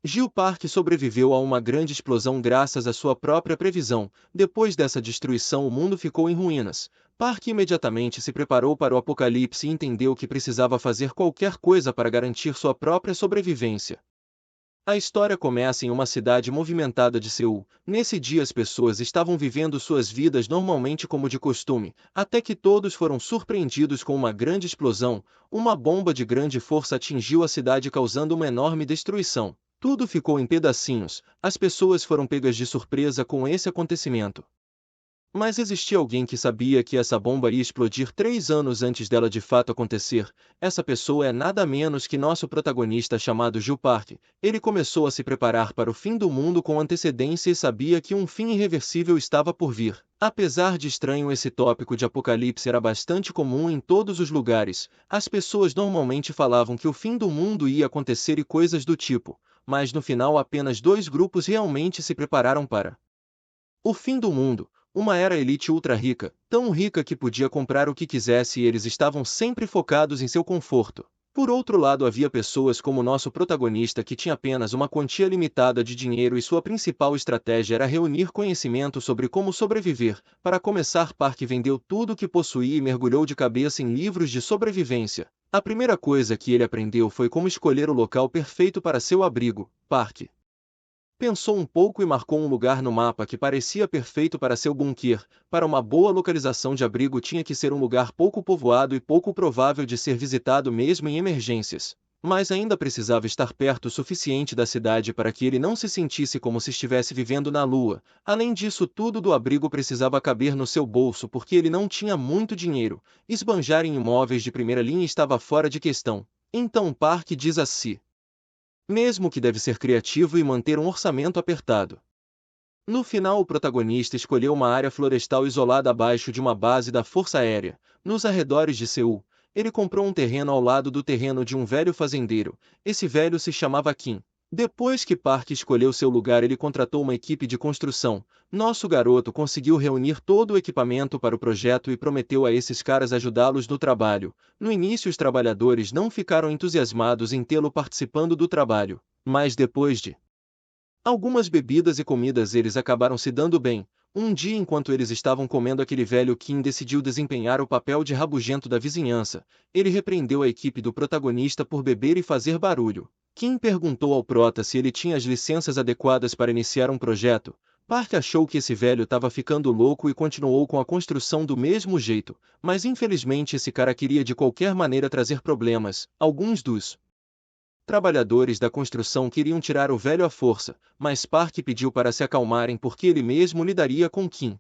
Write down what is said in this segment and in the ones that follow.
Gil Park sobreviveu a uma grande explosão graças à sua própria previsão. Depois dessa destruição, o mundo ficou em ruínas. Park imediatamente se preparou para o apocalipse e entendeu que precisava fazer qualquer coisa para garantir sua própria sobrevivência. A história começa em uma cidade movimentada de Seul. Nesse dia as pessoas estavam vivendo suas vidas normalmente como de costume, até que todos foram surpreendidos com uma grande explosão. Uma bomba de grande força atingiu a cidade causando uma enorme destruição. Tudo ficou em pedacinhos. As pessoas foram pegas de surpresa com esse acontecimento. Mas existia alguém que sabia que essa bomba ia explodir 3 anos antes dela de fato acontecer. Essa pessoa é nada menos que nosso protagonista chamado Gil Park. Ele começou a se preparar para o fim do mundo com antecedência e sabia que um fim irreversível estava por vir. Apesar de estranho, esse tópico de apocalipse era bastante comum em todos os lugares. As pessoas normalmente falavam que o fim do mundo ia acontecer e coisas do tipo, mas no final apenas 2 grupos realmente se prepararam para o fim do mundo. Uma era a elite ultra rica, tão rica que podia comprar o que quisesse e eles estavam sempre focados em seu conforto. Por outro lado, havia pessoas como nosso protagonista que tinha apenas uma quantia limitada de dinheiro e sua principal estratégia era reunir conhecimento sobre como sobreviver. Para começar, Park vendeu tudo o que possuía e mergulhou de cabeça em livros de sobrevivência. A primeira coisa que ele aprendeu foi como escolher o local perfeito para seu abrigo. Park pensou um pouco e marcou um lugar no mapa que parecia perfeito para seu bunker. Para uma boa localização de abrigo tinha que ser um lugar pouco povoado e pouco provável de ser visitado mesmo em emergências. Mas ainda precisava estar perto o suficiente da cidade para que ele não se sentisse como se estivesse vivendo na lua. Além disso, tudo do abrigo precisava caber no seu bolso porque ele não tinha muito dinheiro. Esbanjar em imóveis de primeira linha estava fora de questão. Então Park diz a si mesmo que deve ser criativo e manter um orçamento apertado. No final, o protagonista escolheu uma área florestal isolada abaixo de uma base da Força Aérea, nos arredores de Seul. Ele comprou um terreno ao lado do terreno de um velho fazendeiro. Esse velho se chamava Kim. Depois que Park escolheu seu lugar, ele contratou uma equipe de construção. Nosso garoto conseguiu reunir todo o equipamento para o projeto e prometeu a esses caras ajudá-los no trabalho. No início, os trabalhadores não ficaram entusiasmados em tê-lo participando do trabalho, mas depois de algumas bebidas e comidas eles acabaram se dando bem. Um dia, enquanto eles estavam comendo, aquele velho Kim decidiu desempenhar o papel de rabugento da vizinhança. Ele repreendeu a equipe do protagonista por beber e fazer barulho. Kim perguntou ao prota se ele tinha as licenças adequadas para iniciar um projeto. Park achou que esse velho estava ficando louco e continuou com a construção do mesmo jeito, mas infelizmente esse cara queria de qualquer maneira trazer problemas. Alguns dos trabalhadores da construção queriam tirar o velho à força, mas Park pediu para se acalmarem porque ele mesmo lidaria com Kim.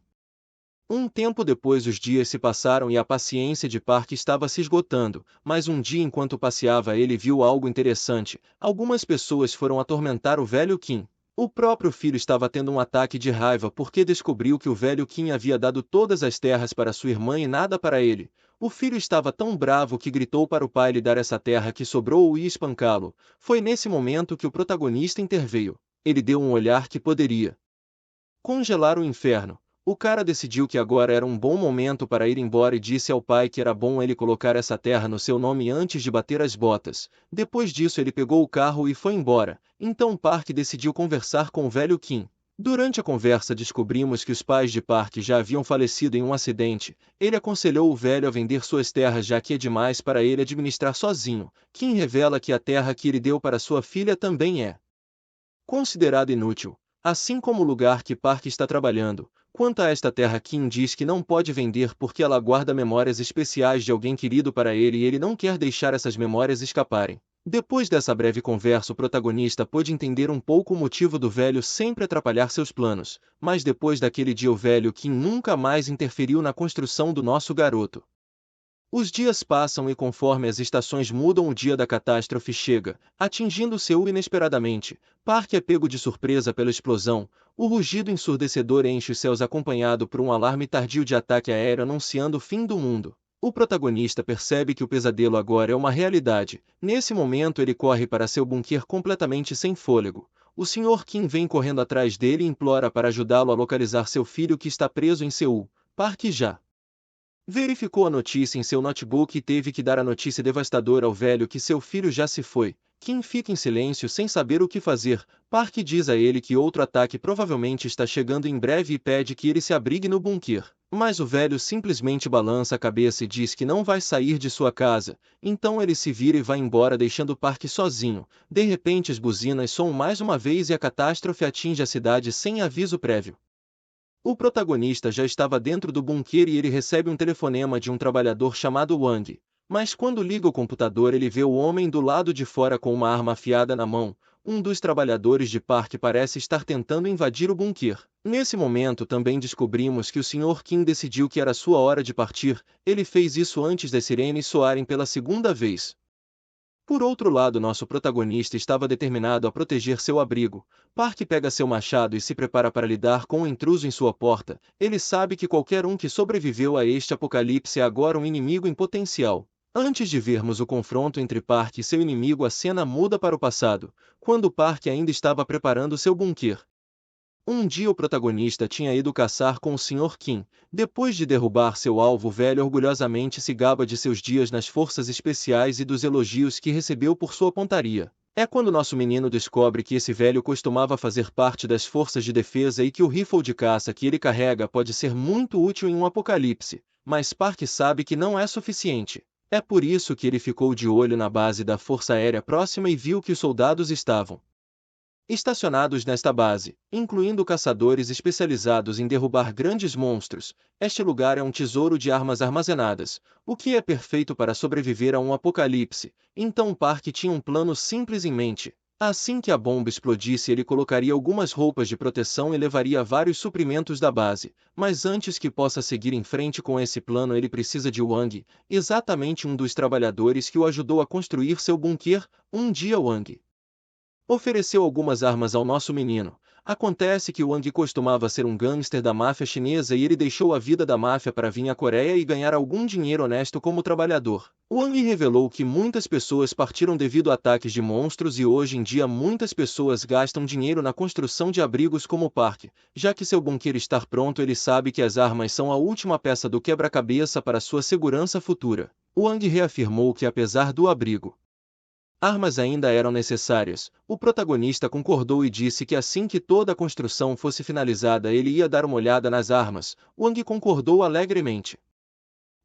Um tempo depois os dias se passaram e a paciência de Park estava se esgotando, mas um dia enquanto passeava ele viu algo interessante. Algumas pessoas foram atormentar o velho Kim. O próprio filho estava tendo um ataque de raiva porque descobriu que o velho Kim havia dado todas as terras para sua irmã e nada para ele. O filho estava tão bravo que gritou para o pai lhe dar essa terra que sobrou e espancá-lo. Foi nesse momento que o protagonista interveio. Ele deu um olhar que poderia congelar o inferno. O cara decidiu que agora era um bom momento para ir embora e disse ao pai que era bom ele colocar essa terra no seu nome antes de bater as botas. Depois disso ele pegou o carro e foi embora. Então Park decidiu conversar com o velho Kim. Durante a conversa descobrimos que os pais de Park já haviam falecido em um acidente. Ele aconselhou o velho a vender suas terras já que é demais para ele administrar sozinho. Kim revela que a terra que ele deu para sua filha também é considerada inútil, assim como o lugar que Park está trabalhando. Quanto a esta terra, Kim diz que não pode vender porque ela guarda memórias especiais de alguém querido para ele e ele não quer deixar essas memórias escaparem. Depois dessa breve conversa, o protagonista pôde entender um pouco o motivo do velho sempre atrapalhar seus planos, mas depois daquele dia o velho Kim nunca mais interferiu na construção do nosso garoto. Os dias passam e conforme as estações mudam o dia da catástrofe chega, atingindo Seul inesperadamente. Park é pego de surpresa pela explosão. O rugido ensurdecedor enche os céus acompanhado por um alarme tardio de ataque aéreo anunciando o fim do mundo. O protagonista percebe que o pesadelo agora é uma realidade. Nesse momento ele corre para seu bunker completamente sem fôlego. O Sr. Kim vem correndo atrás dele e implora para ajudá-lo a localizar seu filho que está preso em Seul. Park já verificou a notícia em seu notebook e teve que dar a notícia devastadora ao velho que seu filho já se foi. Kim fica em silêncio sem saber o que fazer. Park diz a ele que outro ataque provavelmente está chegando em breve e pede que ele se abrigue no bunker. Mas o velho simplesmente balança a cabeça e diz que não vai sair de sua casa. Então ele se vira e vai embora deixando Park sozinho. De repente as buzinas soam mais uma vez e a catástrofe atinge a cidade sem aviso prévio. O protagonista já estava dentro do bunker e ele recebe um telefonema de um trabalhador chamado Wang. Mas quando liga o computador ele vê o homem do lado de fora com uma arma afiada na mão. Um dos trabalhadores de Park parece estar tentando invadir o bunker. Nesse momento também descobrimos que o Sr. Kim decidiu que era sua hora de partir. Ele fez isso antes das sirenes soarem pela segunda vez. Por outro lado, nosso protagonista estava determinado a proteger seu abrigo. Park pega seu machado e se prepara para lidar com o intruso em sua porta. Ele sabe que qualquer um que sobreviveu a este apocalipse é agora um inimigo em potencial. Antes de vermos o confronto entre Park e seu inimigo, a cena muda para o passado, quando Park ainda estava preparando seu bunker. Um dia o protagonista tinha ido caçar com o Sr. Kim. Depois de derrubar seu alvo, o velho orgulhosamente se gaba de seus dias nas forças especiais e dos elogios que recebeu por sua pontaria. É quando nosso menino descobre que esse velho costumava fazer parte das forças de defesa e que o rifle de caça que ele carrega pode ser muito útil em um apocalipse. Mas Park sabe que não é suficiente. É por isso que ele ficou de olho na base da Força Aérea próxima e viu que os soldados estavam estacionados nesta base, incluindo caçadores especializados em derrubar grandes monstros. Este lugar é um tesouro de armas armazenadas, o que é perfeito para sobreviver a um apocalipse. Então Park tinha um plano simples em mente. Assim que a bomba explodisse, ele colocaria algumas roupas de proteção e levaria vários suprimentos da base. Mas antes que possa seguir em frente com esse plano, ele precisa de Wang, exatamente um dos trabalhadores que o ajudou a construir seu bunker. Um dia Wang ofereceu algumas armas ao nosso menino. Acontece que Wang costumava ser um gangster da máfia chinesa e ele deixou a vida da máfia para vir à Coreia e ganhar algum dinheiro honesto como trabalhador. Wang revelou que muitas pessoas partiram devido a ataques de monstros e hoje em dia muitas pessoas gastam dinheiro na construção de abrigos como o Park. Já que seu bunker está pronto, ele sabe que as armas são a última peça do quebra-cabeça para sua segurança futura. Wang reafirmou que apesar do abrigo, armas ainda eram necessárias. O protagonista concordou e disse que assim que toda a construção fosse finalizada ele ia dar uma olhada nas armas. Wang concordou alegremente.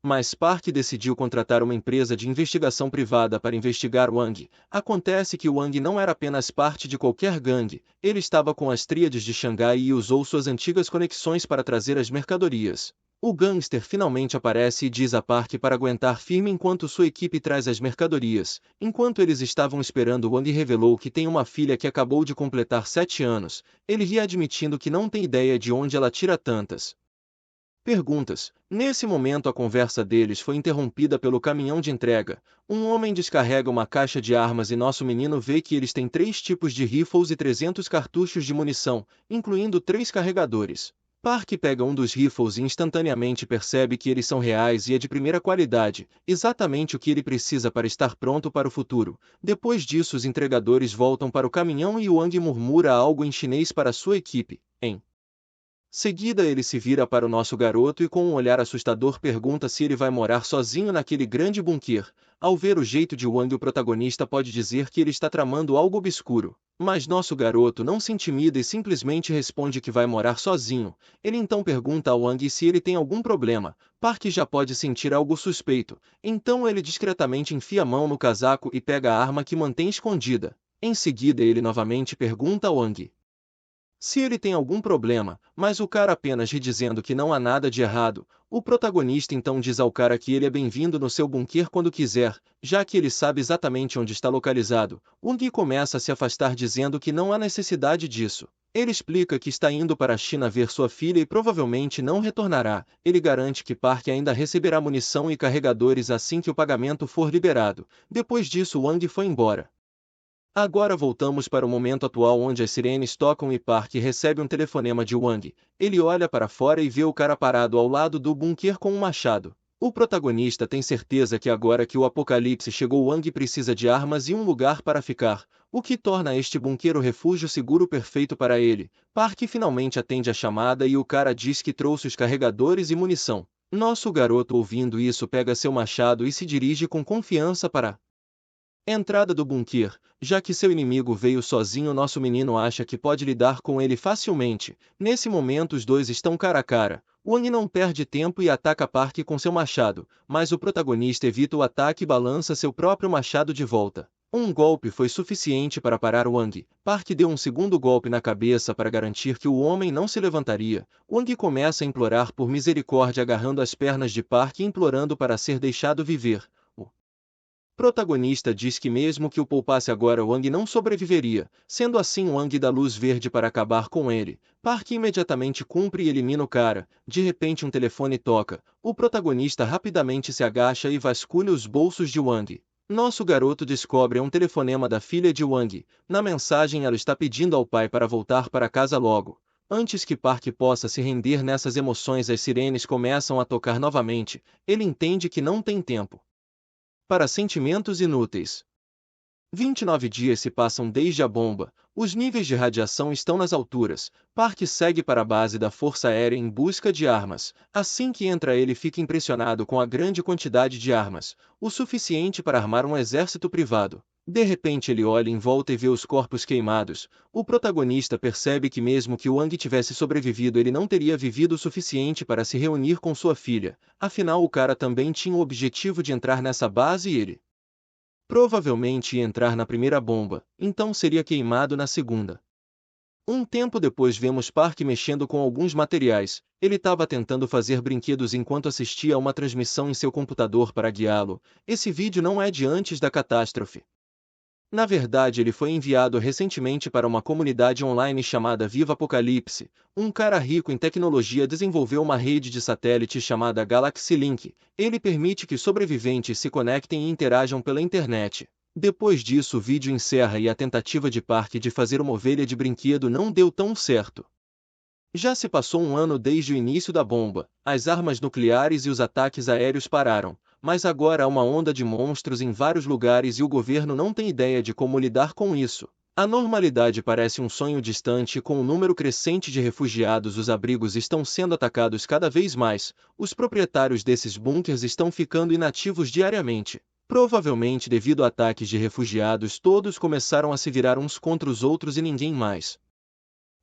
Mas Park decidiu contratar uma empresa de investigação privada para investigar Wang. Acontece que Wang não era apenas parte de qualquer gangue, ele estava com as tríades de Xangai e usou suas antigas conexões para trazer as mercadorias. O gangster finalmente aparece e diz a Park para aguentar firme enquanto sua equipe traz as mercadorias. Enquanto eles estavam esperando, Wang revelou que tem uma filha que acabou de completar 7 anos. Ele ri admitindo que não tem ideia de onde ela tira tantas perguntas. Nesse momento a conversa deles foi interrompida pelo caminhão de entrega. Um homem descarrega uma caixa de armas e nosso menino vê que eles têm 3 tipos de rifles e 300 cartuchos de munição, incluindo 3 carregadores. Park pega um dos rifles e instantaneamente percebe que eles são reais e é de primeira qualidade, exatamente o que ele precisa para estar pronto para o futuro. Depois disso os entregadores voltam para o caminhão e Wang murmura algo em chinês para sua equipe. Em seguida ele se vira para o nosso garoto e com um olhar assustador pergunta se ele vai morar sozinho naquele grande bunker. Ao ver o jeito de Wang, o protagonista pode dizer que ele está tramando algo obscuro. Mas nosso garoto não se intimida e simplesmente responde que vai morar sozinho. Ele então pergunta a Wang se ele tem algum problema. Park já pode sentir algo suspeito. Então ele discretamente enfia a mão no casaco e pega a arma que mantém escondida. Em seguida ele novamente pergunta a Wang se ele tem algum problema, mas o cara apenas ri dizendo que não há nada de errado. O protagonista então diz ao cara que ele é bem-vindo no seu bunker quando quiser, já que ele sabe exatamente onde está localizado. Wang começa a se afastar dizendo que não há necessidade disso. Ele explica que está indo para a China ver sua filha e provavelmente não retornará. Ele garante que Park ainda receberá munição e carregadores assim que o pagamento for liberado. Depois disso Wang foi embora. Agora voltamos para o momento atual onde as sirenes tocam e Park recebe um telefonema de Wang. Ele olha para fora e vê o cara parado ao lado do bunker com um machado. O protagonista tem certeza que agora que o apocalipse chegou, Wang precisa de armas e um lugar para ficar, o que torna este bunker o refúgio seguro perfeito para ele. Park finalmente atende a chamada e o cara diz que trouxe os carregadores e munição. Nosso garoto, ouvindo isso, pega seu machado e se dirige com confiança para Entrada do bunker. Já que seu inimigo veio sozinho, nosso menino acha que pode lidar com ele facilmente. Nesse momento os dois estão cara a cara. Wang não perde tempo e ataca Park com seu machado, mas o protagonista evita o ataque e balança seu próprio machado de volta. Um golpe foi suficiente para parar Wang. Park deu um segundo golpe na cabeça para garantir que o homem não se levantaria. Wang começa a implorar por misericórdia, agarrando as pernas de Park e implorando para ser deixado viver. O protagonista diz que mesmo que o poupasse agora, Wang não sobreviveria. Sendo assim, Wang dá luz verde para acabar com ele. Park imediatamente cumpre e elimina o cara. De repente um telefone toca. O protagonista rapidamente se agacha e vasculha os bolsos de Wang. Nosso garoto descobre um telefonema da filha de Wang. Na mensagem ela está pedindo ao pai para voltar para casa logo. Antes que Park possa se render nessas emoções, as sirenes começam a tocar novamente. Ele entende que não tem tempo para sentimentos inúteis. 29 dias se passam desde a bomba. Os níveis de radiação estão nas alturas. Park segue para a base da Força Aérea em busca de armas. Assim que entra, ele fica impressionado com a grande quantidade de armas, o suficiente para armar um exército privado. De repente ele olha em volta e vê os corpos queimados. O protagonista percebe que mesmo que Wang tivesse sobrevivido, ele não teria vivido o suficiente para se reunir com sua filha. Afinal, o cara também tinha o objetivo de entrar nessa base e ele provavelmente ia entrar na primeira bomba, então seria queimado na segunda. Um tempo depois vemos Park mexendo com alguns materiais. Ele estava tentando fazer brinquedos enquanto assistia a uma transmissão em seu computador para guiá-lo. Esse vídeo não é de antes da catástrofe. Na verdade, ele foi enviado recentemente para uma comunidade online chamada Viva Apocalipse. Um cara rico em tecnologia desenvolveu uma rede de satélite chamada Galaxy Link. Ele permite que sobreviventes se conectem e interajam pela internet. Depois disso, o vídeo encerra e a tentativa de Park de fazer uma ovelha de brinquedo não deu tão certo. Já se passou um ano desde o início da bomba. As armas nucleares e os ataques aéreos pararam. Mas agora há uma onda de monstros em vários lugares e o governo não tem ideia de como lidar com isso. A normalidade parece um sonho distante e com um número crescente de refugiados, os abrigos estão sendo atacados cada vez mais. Os proprietários desses bunkers estão ficando inativos diariamente. Provavelmente devido a ataques de refugiados, todos começaram a se virar uns contra os outros e ninguém mais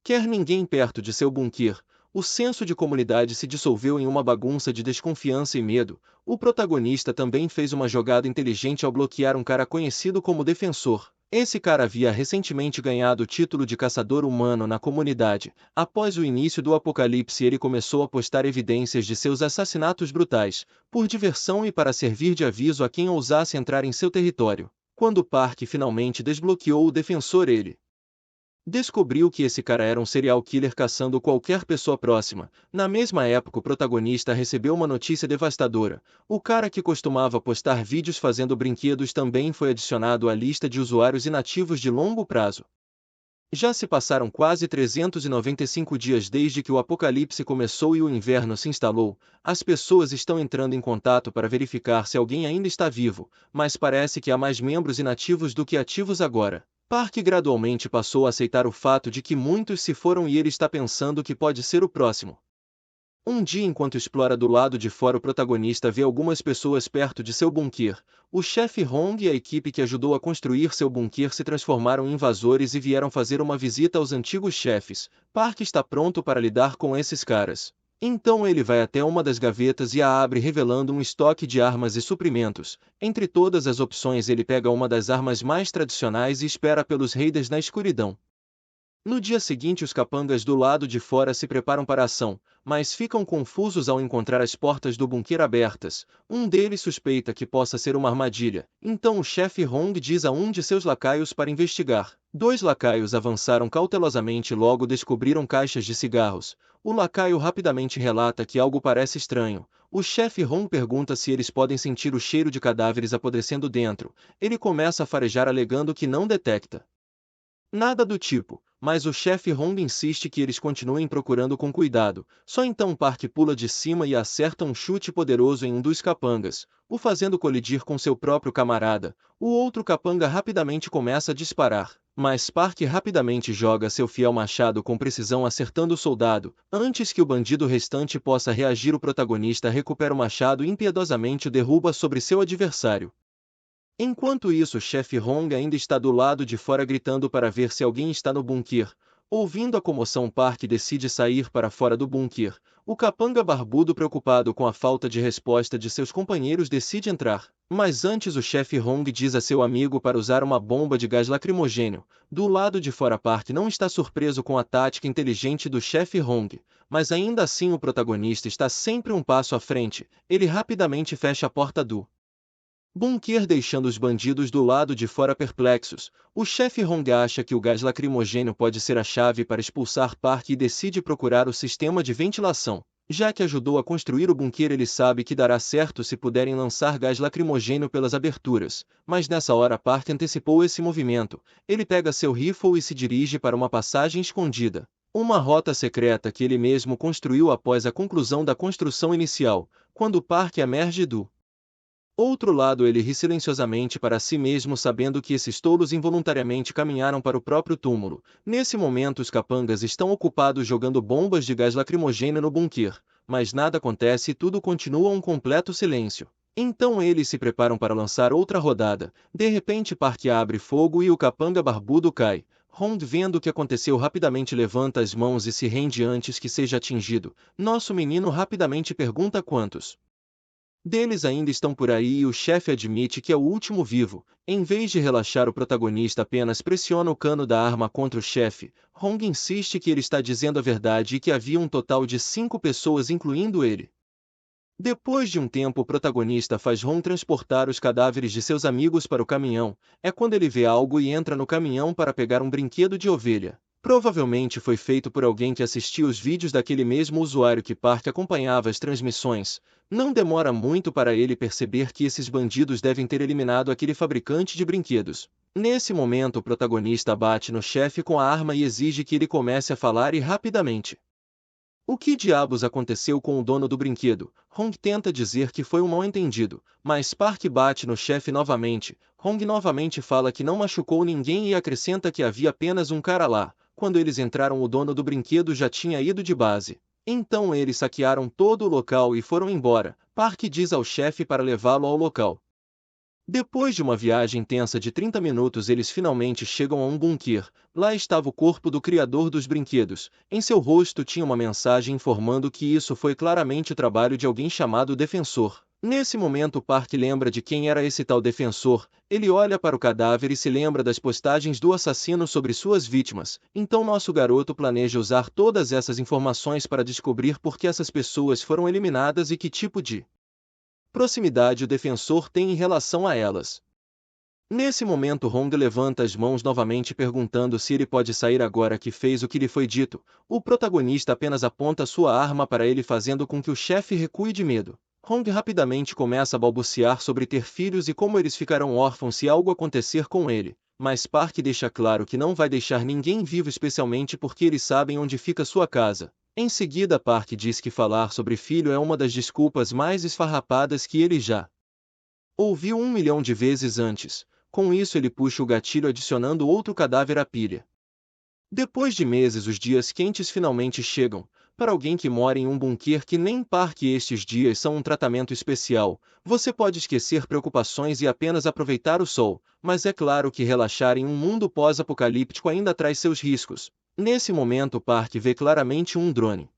quer ninguém perto de seu bunker. O senso de comunidade se dissolveu em uma bagunça de desconfiança e medo. O protagonista também fez uma jogada inteligente ao bloquear um cara conhecido como Defensor. Esse cara havia recentemente ganhado o título de caçador humano na comunidade. Após o início do apocalipse, ele começou a postar evidências de seus assassinatos brutais, por diversão e para servir de aviso a quem ousasse entrar em seu território. Quando Park finalmente desbloqueou o Defensor, ele descobriu que esse cara era um serial killer caçando qualquer pessoa próxima. Na mesma época, o protagonista recebeu uma notícia devastadora. O cara que costumava postar vídeos fazendo brinquedos também foi adicionado à lista de usuários inativos de longo prazo. Já se passaram quase 395 dias desde que o apocalipse começou e o inverno se instalou. As pessoas estão entrando em contato para verificar se alguém ainda está vivo, mas parece que há mais membros inativos do que ativos agora. Park gradualmente passou a aceitar o fato de que muitos se foram e ele está pensando que pode ser o próximo. Um dia, enquanto explora do lado de fora, o protagonista vê algumas pessoas perto de seu bunker. O chefe Hong e a equipe que ajudou a construir seu bunker se transformaram em invasores e vieram fazer uma visita aos antigos chefes. Park está pronto para lidar com esses caras. Então ele vai até uma das gavetas e a abre, revelando um estoque de armas e suprimentos. Entre todas as opções, ele pega uma das armas mais tradicionais e espera pelos raiders na escuridão. No dia seguinte, os capangas do lado de fora se preparam para a ação, mas ficam confusos ao encontrar as portas do bunker abertas. Um deles suspeita que possa ser uma armadilha, então o chefe Hong diz a um de seus lacaios para investigar. 2 lacaios avançaram cautelosamente e logo descobriram caixas de cigarros. O lacaio rapidamente relata que algo parece estranho. O chefe Hong pergunta se eles podem sentir o cheiro de cadáveres apodrecendo dentro. Ele começa a farejar alegando que não detecta nada do tipo, mas o chefe Hong insiste que eles continuem procurando com cuidado. Só então Park pula de cima e acerta um chute poderoso em um dos capangas, o fazendo colidir com seu próprio camarada. O outro capanga rapidamente começa a disparar, mas Park rapidamente joga seu fiel machado com precisão, acertando o soldado. Antes que o bandido restante possa reagir, o protagonista recupera o machado e impiedosamente o derruba sobre seu adversário. Enquanto isso, o chefe Hong ainda está do lado de fora gritando para ver se alguém está no bunker. Ouvindo a comoção, Park decide sair para fora do bunker. O capanga barbudo, preocupado com a falta de resposta de seus companheiros, decide entrar. Mas antes, o chefe Hong diz a seu amigo para usar uma bomba de gás lacrimogêneo. Do lado de fora, Park não está surpreso com a tática inteligente do chefe Hong. Mas ainda assim, o protagonista está sempre um passo à frente. Ele rapidamente fecha a porta do bunker, deixando os bandidos do lado de fora perplexos. O chefe Hong acha que o gás lacrimogêneo pode ser a chave para expulsar Park e decide procurar o sistema de ventilação. Já que ajudou a construir o bunker, ele sabe que dará certo se puderem lançar gás lacrimogêneo pelas aberturas. Mas nessa hora, Park antecipou esse movimento. Ele pega seu rifle e se dirige para uma passagem escondida. Uma rota secreta que ele mesmo construiu após a conclusão da construção inicial. Quando Park emerge do outro lado, ele ri silenciosamente para si mesmo, sabendo que esses tolos involuntariamente caminharam para o próprio túmulo. Nesse momento, os capangas estão ocupados jogando bombas de gás lacrimogêneo no bunker, mas nada acontece e tudo continua um completo silêncio. Então eles se preparam para lançar outra rodada. De repente, Park abre fogo e o capanga barbudo cai. Hong, vendo o que aconteceu, rapidamente levanta as mãos e se rende antes que seja atingido. Nosso menino rapidamente pergunta quantos deles ainda estão por aí e o chefe admite que é o último vivo. Em vez de relaxar, o protagonista apenas pressiona o cano da arma contra o chefe. Hong insiste que ele está dizendo a verdade e que havia um total de 5 pessoas, incluindo ele. Depois de um tempo, o protagonista faz Hong transportar os cadáveres de seus amigos para o caminhão. É quando ele vê algo e entra no caminhão para pegar um brinquedo de ovelha. Provavelmente foi feito por alguém que assistiu os vídeos daquele mesmo usuário que Park acompanhava as transmissões. Não demora muito para ele perceber que esses bandidos devem ter eliminado aquele fabricante de brinquedos. Nesse momento, o protagonista bate no chefe com a arma e exige que ele comece a falar e rapidamente. O que diabos aconteceu com o dono do brinquedo? Hong tenta dizer que foi um mal-entendido, mas Park bate no chefe novamente. Hong novamente fala que não machucou ninguém e acrescenta que havia apenas um cara lá. Quando eles entraram, o dono do brinquedo já tinha ido de base. Então eles saquearam todo o local e foram embora. Park diz ao chefe para levá-lo ao local. Depois de uma viagem tensa de 30 minutos, eles finalmente chegam a um bunker. Lá estava o corpo do criador dos brinquedos. Em seu rosto tinha uma mensagem informando que isso foi claramente o trabalho de alguém chamado Defensor. Nesse momento, Park lembra de quem era esse tal Defensor. Ele olha para o cadáver e se lembra das postagens do assassino sobre suas vítimas. Então nosso garoto planeja usar todas essas informações para descobrir por que essas pessoas foram eliminadas e que tipo de proximidade o Defensor tem em relação a elas. Nesse momento, Hong levanta as mãos novamente, perguntando se ele pode sair agora que fez o que lhe foi dito. O protagonista apenas aponta sua arma para ele, fazendo com que o chefe recue de medo. Hong rapidamente começa a balbuciar sobre ter filhos e como eles ficarão órfãos se algo acontecer com ele. Mas Park deixa claro que não vai deixar ninguém vivo, especialmente porque eles sabem onde fica sua casa. Em seguida, Park diz que falar sobre filho é uma das desculpas mais esfarrapadas que ele já ouviu 1 milhão de vezes antes. Com isso, ele puxa o gatilho, adicionando outro cadáver à pilha. Depois de meses, os dias quentes finalmente chegam. Para alguém que mora em um bunker que nem Park, estes dias são um tratamento especial. Você pode esquecer preocupações e apenas aproveitar o sol, mas é claro que relaxar em um mundo pós-apocalíptico ainda traz seus riscos. Nesse momento, Park vê claramente um drone.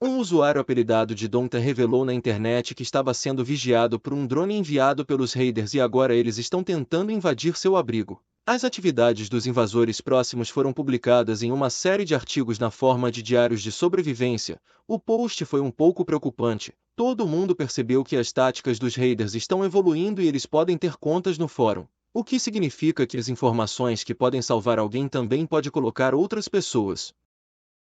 Um usuário apelidado de Donta revelou na internet que estava sendo vigiado por um drone enviado pelos raiders e agora eles estão tentando invadir seu abrigo. As atividades dos invasores próximos foram publicadas em uma série de artigos na forma de diários de sobrevivência. O post foi um pouco preocupante. Todo mundo percebeu que as táticas dos raiders estão evoluindo e eles podem ter contas no fórum. O que significa que as informações que podem salvar alguém também pode colocar outras pessoas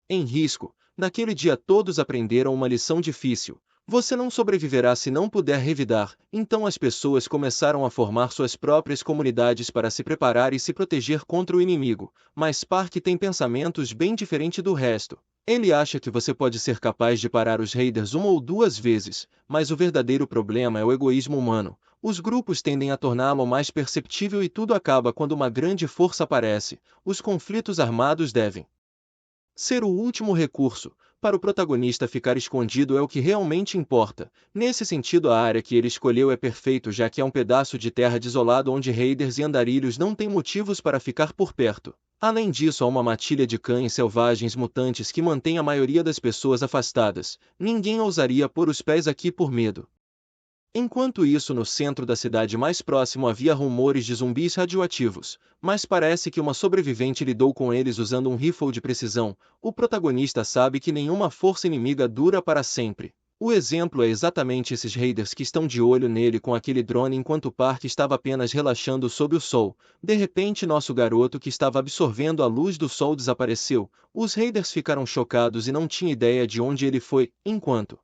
em risco. Naquele dia todos aprenderam uma lição difícil. Você não sobreviverá se não puder revidar. Então as pessoas começaram a formar suas próprias comunidades para se preparar e se proteger contra o inimigo. Mas Park tem pensamentos bem diferentes do resto. Ele acha que você pode ser capaz de parar os raiders 1 ou 2 vezes, mas o verdadeiro problema é o egoísmo humano. Os grupos tendem a torná-lo mais perceptível e tudo acaba quando uma grande força aparece. Os conflitos armados devem ser o último recurso. Para o protagonista, ficar escondido é o que realmente importa. Nesse sentido, a área que ele escolheu é perfeito, já que é um pedaço de terra desolado onde raiders e andarilhos não têm motivos para ficar por perto. Além disso, há uma matilha de cães selvagens mutantes que mantém a maioria das pessoas afastadas. Ninguém ousaria pôr os pés aqui por medo. Enquanto isso, no centro da cidade mais próximo havia rumores de zumbis radioativos, mas parece que uma sobrevivente lidou com eles usando um rifle de precisão. O protagonista sabe que nenhuma força inimiga dura para sempre. O exemplo é exatamente esses raiders que estão de olho nele com aquele drone enquanto Park estava apenas relaxando sob o sol. De repente, nosso garoto, que estava absorvendo a luz do sol, desapareceu. Os raiders ficaram chocados e não tinham ideia de onde ele foi. Enquanto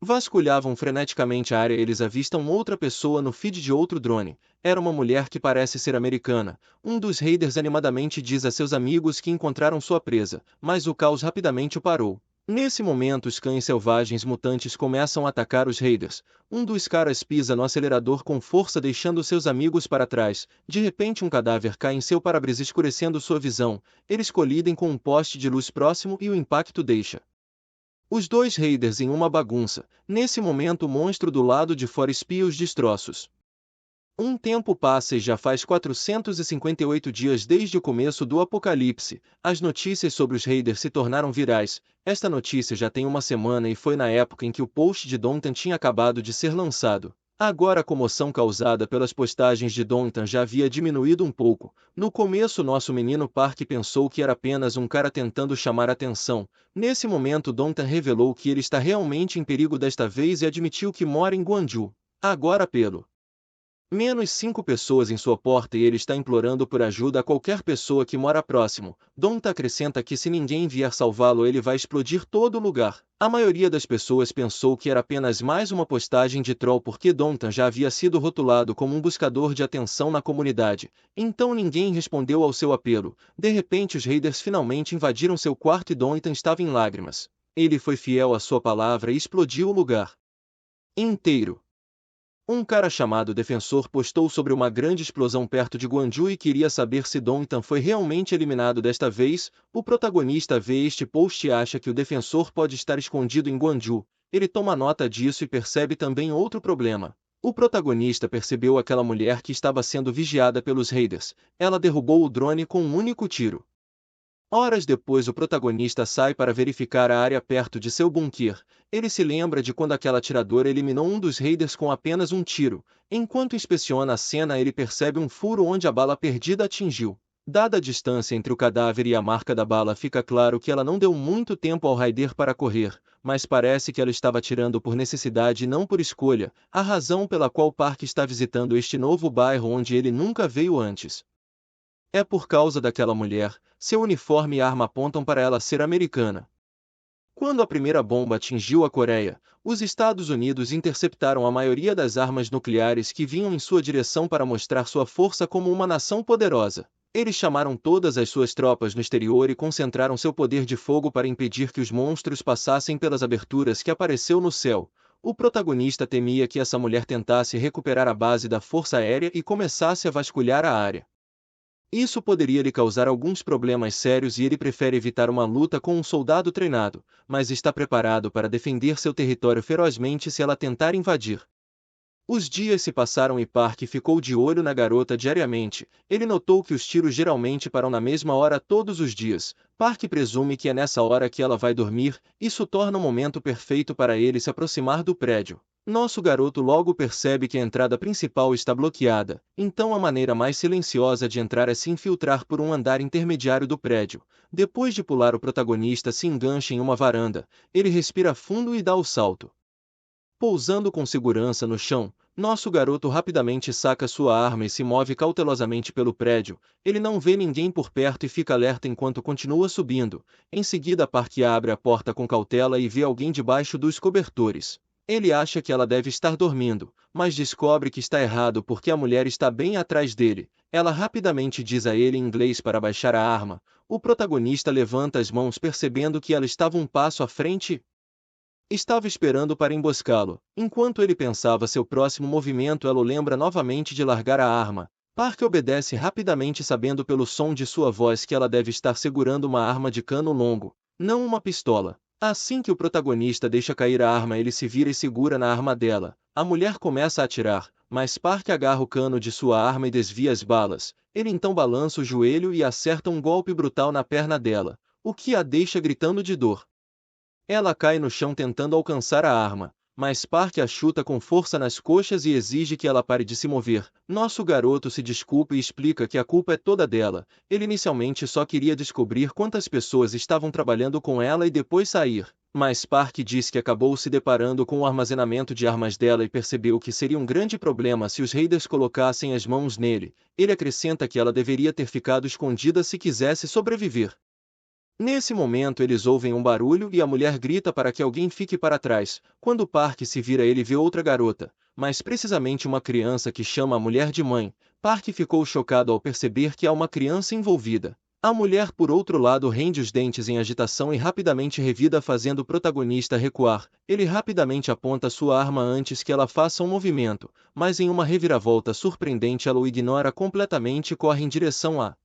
vasculhavam freneticamente a área, eles avistam outra pessoa no feed de outro drone. Era uma mulher que parece ser americana. Um dos raiders animadamente diz a seus amigos que encontraram sua presa, mas o caos rapidamente o parou. Nesse momento, os cães selvagens mutantes começam a atacar os raiders. Um dos caras pisa no acelerador com força, deixando seus amigos para trás. De repente, um cadáver cai em seu para-brisa, escurecendo sua visão. Eles colidem com um poste de luz próximo e o impacto deixa os dois raiders em uma bagunça. Nesse momento, o monstro do lado de fora espia os destroços. Um tempo passa e já faz 458 dias desde o começo do apocalipse. As notícias sobre os raiders se tornaram virais. Esta notícia já tem uma semana e foi na época em que o post de Dontan tinha acabado de ser lançado. Agora a comoção causada pelas postagens de Dontan já havia diminuído um pouco. No começo, nosso menino Park pensou que era apenas um cara tentando chamar atenção. Nesse momento, Dontan revelou que ele está realmente em perigo desta vez e admitiu que mora em Gwangju. Agora, pelo menos 5 pessoas em sua porta, e ele está implorando por ajuda a qualquer pessoa que mora próximo. Donta acrescenta que se ninguém vier salvá-lo, ele vai explodir todo o lugar. A maioria das pessoas pensou que era apenas mais uma postagem de troll, porque Donta já havia sido rotulado como um buscador de atenção na comunidade. Então ninguém respondeu ao seu apelo. De repente, os raiders finalmente invadiram seu quarto e Donta estava em lágrimas. Ele foi fiel à sua palavra e explodiu o lugar inteiro. Um cara chamado Defensor postou sobre uma grande explosão perto de Gwangju e queria saber se Dontan foi realmente eliminado desta vez. O protagonista vê este post e acha que o Defensor pode estar escondido em Gwangju. Ele toma nota disso e percebe também outro problema. O protagonista percebeu aquela mulher que estava sendo vigiada pelos raiders. Ela derrubou o drone com um único tiro. Horas depois, o protagonista sai para verificar a área perto de seu bunker. Ele se lembra de quando aquela atiradora eliminou um dos raiders com apenas um tiro. Enquanto inspeciona a cena, ele percebe um furo onde a bala perdida atingiu. Dada a distância entre o cadáver e a marca da bala, fica claro que ela não deu muito tempo ao raider para correr, mas parece que ela estava atirando por necessidade e não por escolha, a razão pela qual Park está visitando este novo bairro onde ele nunca veio antes. É por causa daquela mulher. Seu uniforme e arma apontam para ela ser americana. Quando a primeira bomba atingiu a Coreia, os Estados Unidos interceptaram a maioria das armas nucleares que vinham em sua direção para mostrar sua força como uma nação poderosa. Eles chamaram todas as suas tropas no exterior e concentraram seu poder de fogo para impedir que os monstros passassem pelas aberturas que apareceu no céu. O protagonista temia que essa mulher tentasse recuperar a base da Força Aérea e começasse a vasculhar a área. Isso poderia lhe causar alguns problemas sérios e ele prefere evitar uma luta com um soldado treinado, mas está preparado para defender seu território ferozmente se ela tentar invadir. Os dias se passaram e Park ficou de olho na garota diariamente. Ele notou que os tiros geralmente param na mesma hora todos os dias. Park presume que é nessa hora que ela vai dormir. Isso torna o momento perfeito para ele se aproximar do prédio. Nosso garoto logo percebe que a entrada principal está bloqueada, então a maneira mais silenciosa de entrar é se infiltrar por um andar intermediário do prédio. Depois de pular, o protagonista se engancha em uma varanda. Ele respira fundo e dá o salto. Pousando com segurança no chão, nosso garoto rapidamente saca sua arma e se move cautelosamente pelo prédio. Ele não vê ninguém por perto e fica alerta enquanto continua subindo. Em seguida, Park abre a porta com cautela e vê alguém debaixo dos cobertores. Ele acha que ela deve estar dormindo, mas descobre que está errado porque a mulher está bem atrás dele. Ela rapidamente diz a ele em inglês para baixar a arma. O protagonista levanta as mãos percebendo que ela estava um passo à frente e estava esperando para emboscá-lo. Enquanto ele pensava seu próximo movimento, ela o lembra novamente de largar a arma. Park obedece rapidamente, sabendo pelo som de sua voz que ela deve estar segurando uma arma de cano longo, não uma pistola. Assim que o protagonista deixa cair a arma, ele se vira e segura na arma dela. A mulher começa a atirar, mas Park agarra o cano de sua arma e desvia as balas. Ele então balança o joelho e acerta um golpe brutal na perna dela, o que a deixa gritando de dor. Ela cai no chão tentando alcançar a arma, mas Park a chuta com força nas coxas e exige que ela pare de se mover. Nosso garoto se desculpa e explica que a culpa é toda dela. Ele inicialmente só queria descobrir quantas pessoas estavam trabalhando com ela e depois sair. Mas Park diz que acabou se deparando com o armazenamento de armas dela e percebeu que seria um grande problema se os raiders colocassem as mãos nele. Ele acrescenta que ela deveria ter ficado escondida se quisesse sobreviver. Nesse momento eles ouvem um barulho e a mulher grita para que alguém fique para trás. Quando Park se vira, ele vê outra garota, mas precisamente uma criança que chama a mulher de mãe. Park ficou chocado ao perceber que há uma criança envolvida. A mulher, por outro lado, rende os dentes em agitação e rapidamente revida, fazendo o protagonista recuar. Ele rapidamente aponta sua arma antes que ela faça um movimento, mas em uma reviravolta surpreendente ela o ignora completamente e corre em direção à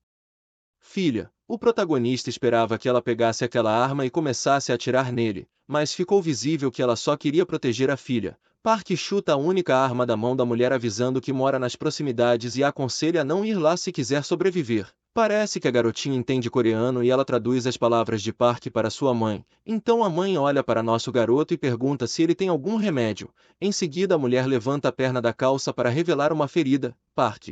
filha. O protagonista esperava que ela pegasse aquela arma e começasse a atirar nele, mas ficou visível que ela só queria proteger a filha. Park chuta a única arma da mão da mulher, avisando que mora nas proximidades e a aconselha a não ir lá se quiser sobreviver. Parece que a garotinha entende coreano e ela traduz as palavras de Park para sua mãe. Então a mãe olha para nosso garoto e pergunta se ele tem algum remédio. Em seguida a mulher levanta a perna da calça para revelar uma ferida. Park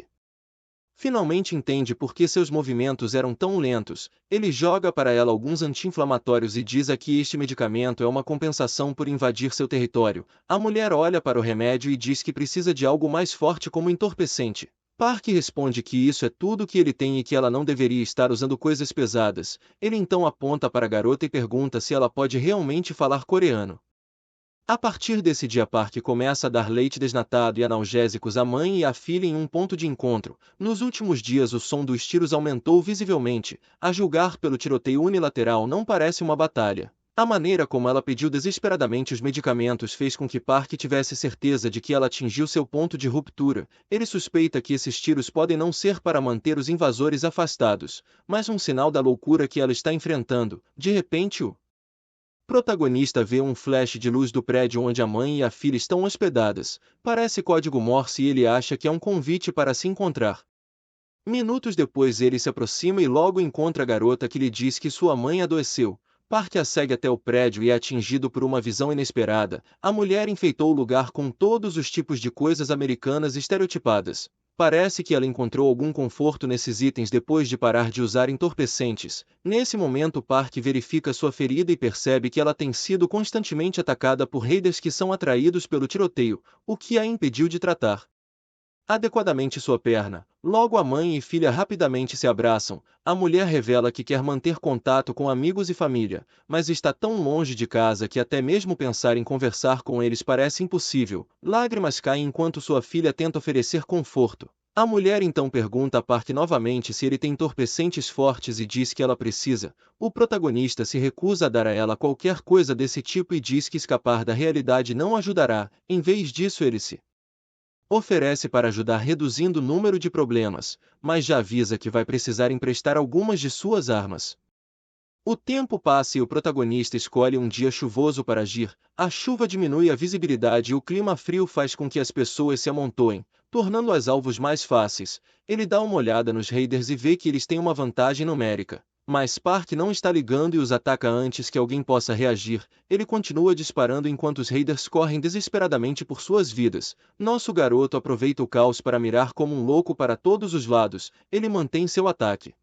finalmente entende por que seus movimentos eram tão lentos. Ele joga para ela alguns anti-inflamatórios e diz que este medicamento é uma compensação por invadir seu território. A mulher olha para o remédio e diz que precisa de algo mais forte como entorpecente. Park responde que isso é tudo que ele tem e que ela não deveria estar usando coisas pesadas. Ele então aponta para a garota e pergunta se ela pode realmente falar coreano. A partir desse dia, Park começa a dar leite desnatado e analgésicos à mãe e à filha em um ponto de encontro. Nos últimos dias o som dos tiros aumentou visivelmente. A julgar pelo tiroteio unilateral, não parece uma batalha. A maneira como ela pediu desesperadamente os medicamentos fez com que Park tivesse certeza de que ela atingiu seu ponto de ruptura. Ele suspeita que esses tiros podem não ser para manter os invasores afastados, mas um sinal da loucura que ela está enfrentando. De repente, o protagonista vê um flash de luz do prédio onde a mãe e a filha estão hospedadas. Parece código Morse e ele acha que é um convite para se encontrar. Minutos depois ele se aproxima e logo encontra a garota que lhe diz que sua mãe adoeceu. Park a segue até o prédio e é atingido por uma visão inesperada. A mulher enfeitou o lugar com todos os tipos de coisas americanas estereotipadas. Parece que ela encontrou algum conforto nesses itens depois de parar de usar entorpecentes. Nesse momento Park verifica sua ferida e percebe que ela tem sido constantemente atacada por raiders que são atraídos pelo tiroteio, o que a impediu de tratar adequadamente sua perna. Logo a mãe e filha rapidamente se abraçam. A mulher revela que quer manter contato com amigos e família, mas está tão longe de casa que até mesmo pensar em conversar com eles parece impossível. Lágrimas caem enquanto sua filha tenta oferecer conforto. A mulher então pergunta a Park novamente se ele tem entorpecentes fortes e diz que ela precisa. O protagonista se recusa a dar a ela qualquer coisa desse tipo e diz que escapar da realidade não ajudará. Em vez disso ele se oferece para ajudar reduzindo o número de problemas, mas já avisa que vai precisar emprestar algumas de suas armas. O tempo passa e o protagonista escolhe um dia chuvoso para agir. A chuva diminui a visibilidade e o clima frio faz com que as pessoas se amontoem, tornando-as alvos mais fáceis. Ele dá uma olhada nos raiders e vê que eles têm uma vantagem numérica. Mas Park não está ligando e os ataca antes que alguém possa reagir. Ele continua disparando enquanto os raiders correm desesperadamente por suas vidas. Nosso garoto aproveita o caos para mirar como um louco para todos os lados. Ele mantém seu ataque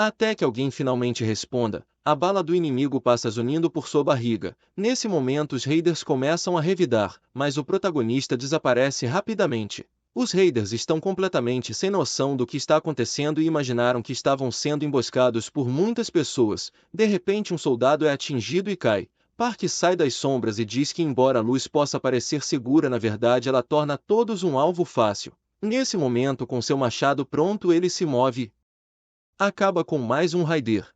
até que alguém finalmente responda. A bala do inimigo passa zunindo por sua barriga. Nesse momento os raiders começam a revidar, mas o protagonista desaparece rapidamente. Os raiders estão completamente sem noção do que está acontecendo e imaginaram que estavam sendo emboscados por muitas pessoas. De repente um soldado é atingido e cai. Park sai das sombras e diz que embora a luz possa parecer segura, na verdade ela torna todos um alvo fácil. Nesse momento, com seu machado pronto, ele se move acaba com mais um raider.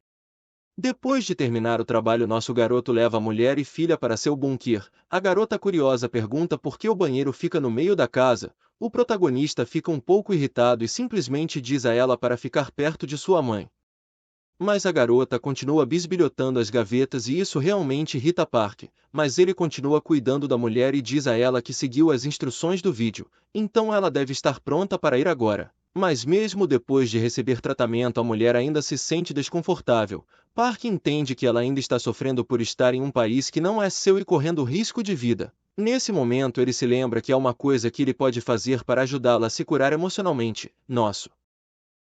Depois de terminar o trabalho, nosso garoto leva a mulher e filha para seu bunker. A garota curiosa pergunta por que o banheiro fica no meio da casa. O protagonista fica um pouco irritado e simplesmente diz a ela para ficar perto de sua mãe. Mas a garota continua bisbilhotando as gavetas e isso realmente irrita Park, mas ele continua cuidando da mulher e diz a ela que seguiu as instruções do vídeo, então ela deve estar pronta para ir agora. Mas mesmo depois de receber tratamento a mulher ainda se sente desconfortável. Park entende que ela ainda está sofrendo por estar em um país que não é seu e correndo risco de vida. Nesse momento ele se lembra que há uma coisa que ele pode fazer para ajudá-la a se curar emocionalmente. Nosso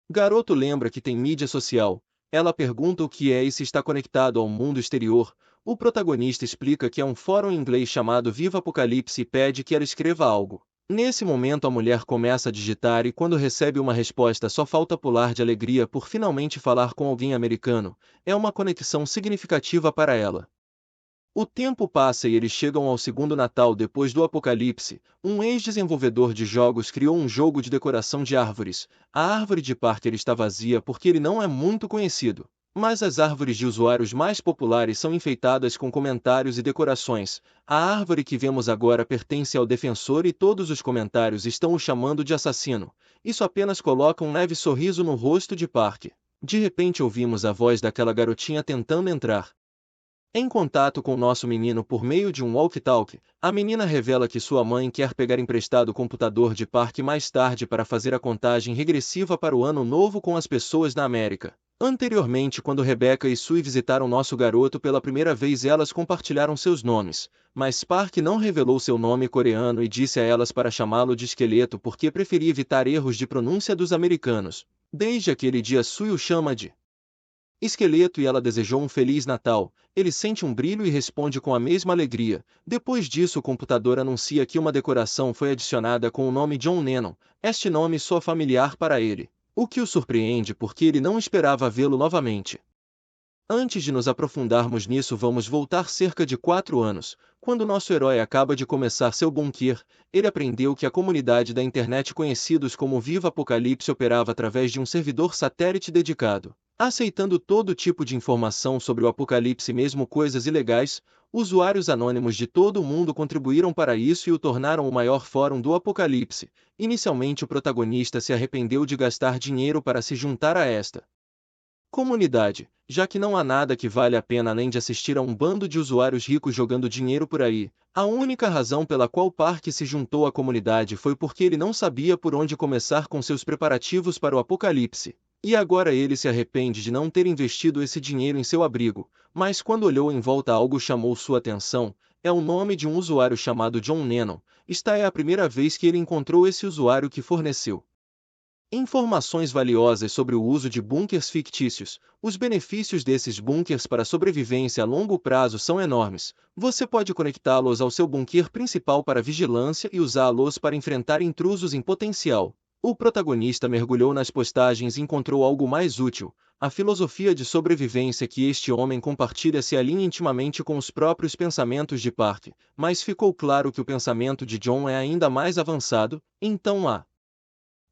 garoto lembra que tem mídia social. Ela pergunta o que é e se está conectado ao mundo exterior. O protagonista explica que é um fórum em inglês chamado Viva Apocalipse e pede que ela escreva algo. Nesse momento a mulher começa a digitar e quando recebe uma resposta só falta pular de alegria por finalmente falar com alguém americano. É uma conexão significativa para ela. O tempo passa e eles chegam ao segundo Natal depois do apocalipse. Um ex-desenvolvedor de jogos criou um jogo de decoração de árvores. A árvore de Parker está vazia porque ele não é muito conhecido. Mas as árvores de usuários mais populares são enfeitadas com comentários e decorações. A árvore que vemos agora pertence ao defensor e todos os comentários estão o chamando de assassino. Isso apenas coloca um leve sorriso no rosto de Parker. De repente ouvimos a voz daquela garotinha tentando entrar em contato com nosso menino por meio de um walkie-talkie. A menina revela que sua mãe quer pegar emprestado o computador de Park mais tarde para fazer a contagem regressiva para o ano novo com as pessoas na América. Anteriormente, quando Rebecca e Sue visitaram nosso garoto pela primeira vez, elas compartilharam seus nomes, mas Park não revelou seu nome coreano e disse a elas para chamá-lo de esqueleto porque preferia evitar erros de pronúncia dos americanos. Desde aquele dia Sue o chama de esqueleto e ela desejou um Feliz Natal. Ele sente um brilho e responde com a mesma alegria. Depois disso o computador anuncia que uma decoração foi adicionada com o nome John Lennon. Este nome soa familiar para ele, o que o surpreende porque ele não esperava vê-lo novamente. Antes de nos aprofundarmos nisso, vamos voltar cerca de 4 anos, quando nosso herói acaba de começar seu bunker. Ele aprendeu que a comunidade da internet conhecidos como Viva Apocalipse operava através de um servidor satélite dedicado, aceitando todo tipo de informação sobre o apocalipse, mesmo coisas ilegais. Usuários anônimos de todo o mundo contribuíram para isso e o tornaram o maior fórum do apocalipse. Inicialmente o protagonista se arrependeu de gastar dinheiro para se juntar a esta comunidade, já que não há nada que vale a pena além de assistir a um bando de usuários ricos jogando dinheiro por aí. A única razão pela qual Park se juntou à comunidade foi porque ele não sabia por onde começar com seus preparativos para o apocalipse. E agora ele se arrepende de não ter investido esse dinheiro em seu abrigo, mas quando olhou em volta algo chamou sua atenção. É o nome de um usuário chamado John Lennon. Esta é a primeira vez que ele encontrou esse usuário que forneceu informações valiosas sobre o uso de bunkers fictícios. Os benefícios desses bunkers para sobrevivência a longo prazo são enormes. Você pode conectá-los ao seu bunker principal para vigilância e usá-los para enfrentar intrusos em potencial. O protagonista mergulhou nas postagens e encontrou algo mais útil. A filosofia de sobrevivência que este homem compartilha se alinha intimamente com os próprios pensamentos de Park, mas ficou claro que o pensamento de John é ainda mais avançado. Então a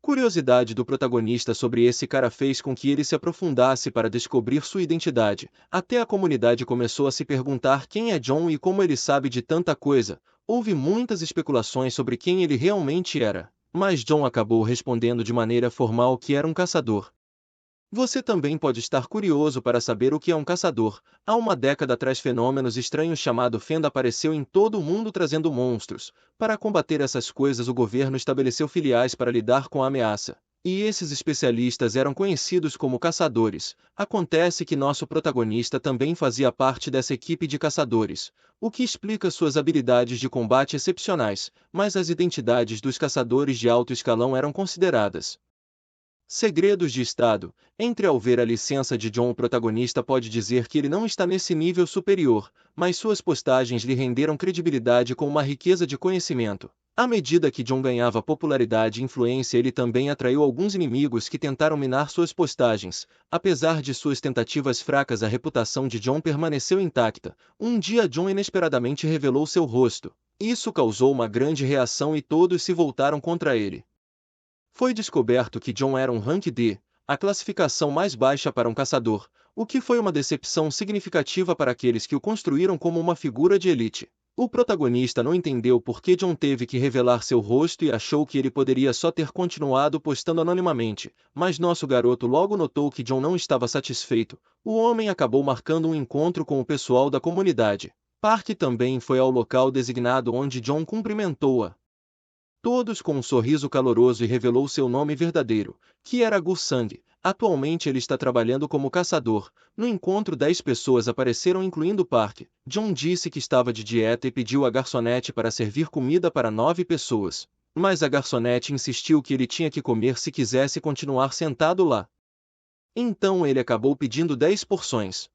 curiosidade do protagonista sobre esse cara fez com que ele se aprofundasse para descobrir sua identidade. Até a comunidade começou a se perguntar quem é John e como ele sabe de tanta coisa. Houve muitas especulações sobre quem ele realmente era, mas John acabou respondendo de maneira formal que era um caçador. Você também pode estar curioso para saber o que é um caçador. Há uma década atrás, fenômenos estranhos chamado Fenda apareceu em todo o mundo trazendo monstros. Para combater essas coisas, o governo estabeleceu filiais para lidar com a ameaça. E esses especialistas eram conhecidos como caçadores. Acontece que nosso protagonista também fazia parte dessa equipe de caçadores, o que explica suas habilidades de combate excepcionais, mas as identidades dos caçadores de alto escalão eram consideradas segredos de Estado. Entre ao ver a licença de John, o protagonista pode dizer que ele não está nesse nível superior, mas suas postagens lhe renderam credibilidade com uma riqueza de conhecimento. À medida que John ganhava popularidade e influência, ele também atraiu alguns inimigos que tentaram minar suas postagens. Apesar de suas tentativas fracas, a reputação de John permaneceu intacta. Um dia John inesperadamente revelou seu rosto. Isso causou uma grande reação e todos se voltaram contra ele. Foi descoberto que John era um Rank D, a classificação mais baixa para um caçador, o que foi uma decepção significativa para aqueles que o construíram como uma figura de elite. O protagonista não entendeu por que John teve que revelar seu rosto e achou que ele poderia só ter continuado postando anonimamente, mas nosso garoto logo notou que John não estava satisfeito. O homem acabou marcando um encontro com o pessoal da comunidade. Park também foi ao local designado onde John cumprimentou-a todos com um sorriso caloroso e revelou seu nome verdadeiro, que era Gu Sang. Atualmente ele está trabalhando como caçador. No encontro 10 pessoas apareceram incluindo Park. John disse que estava de dieta e pediu à garçonete para servir comida para 9 pessoas. Mas a garçonete insistiu que ele tinha que comer se quisesse continuar sentado lá. Então ele acabou pedindo 10 porções.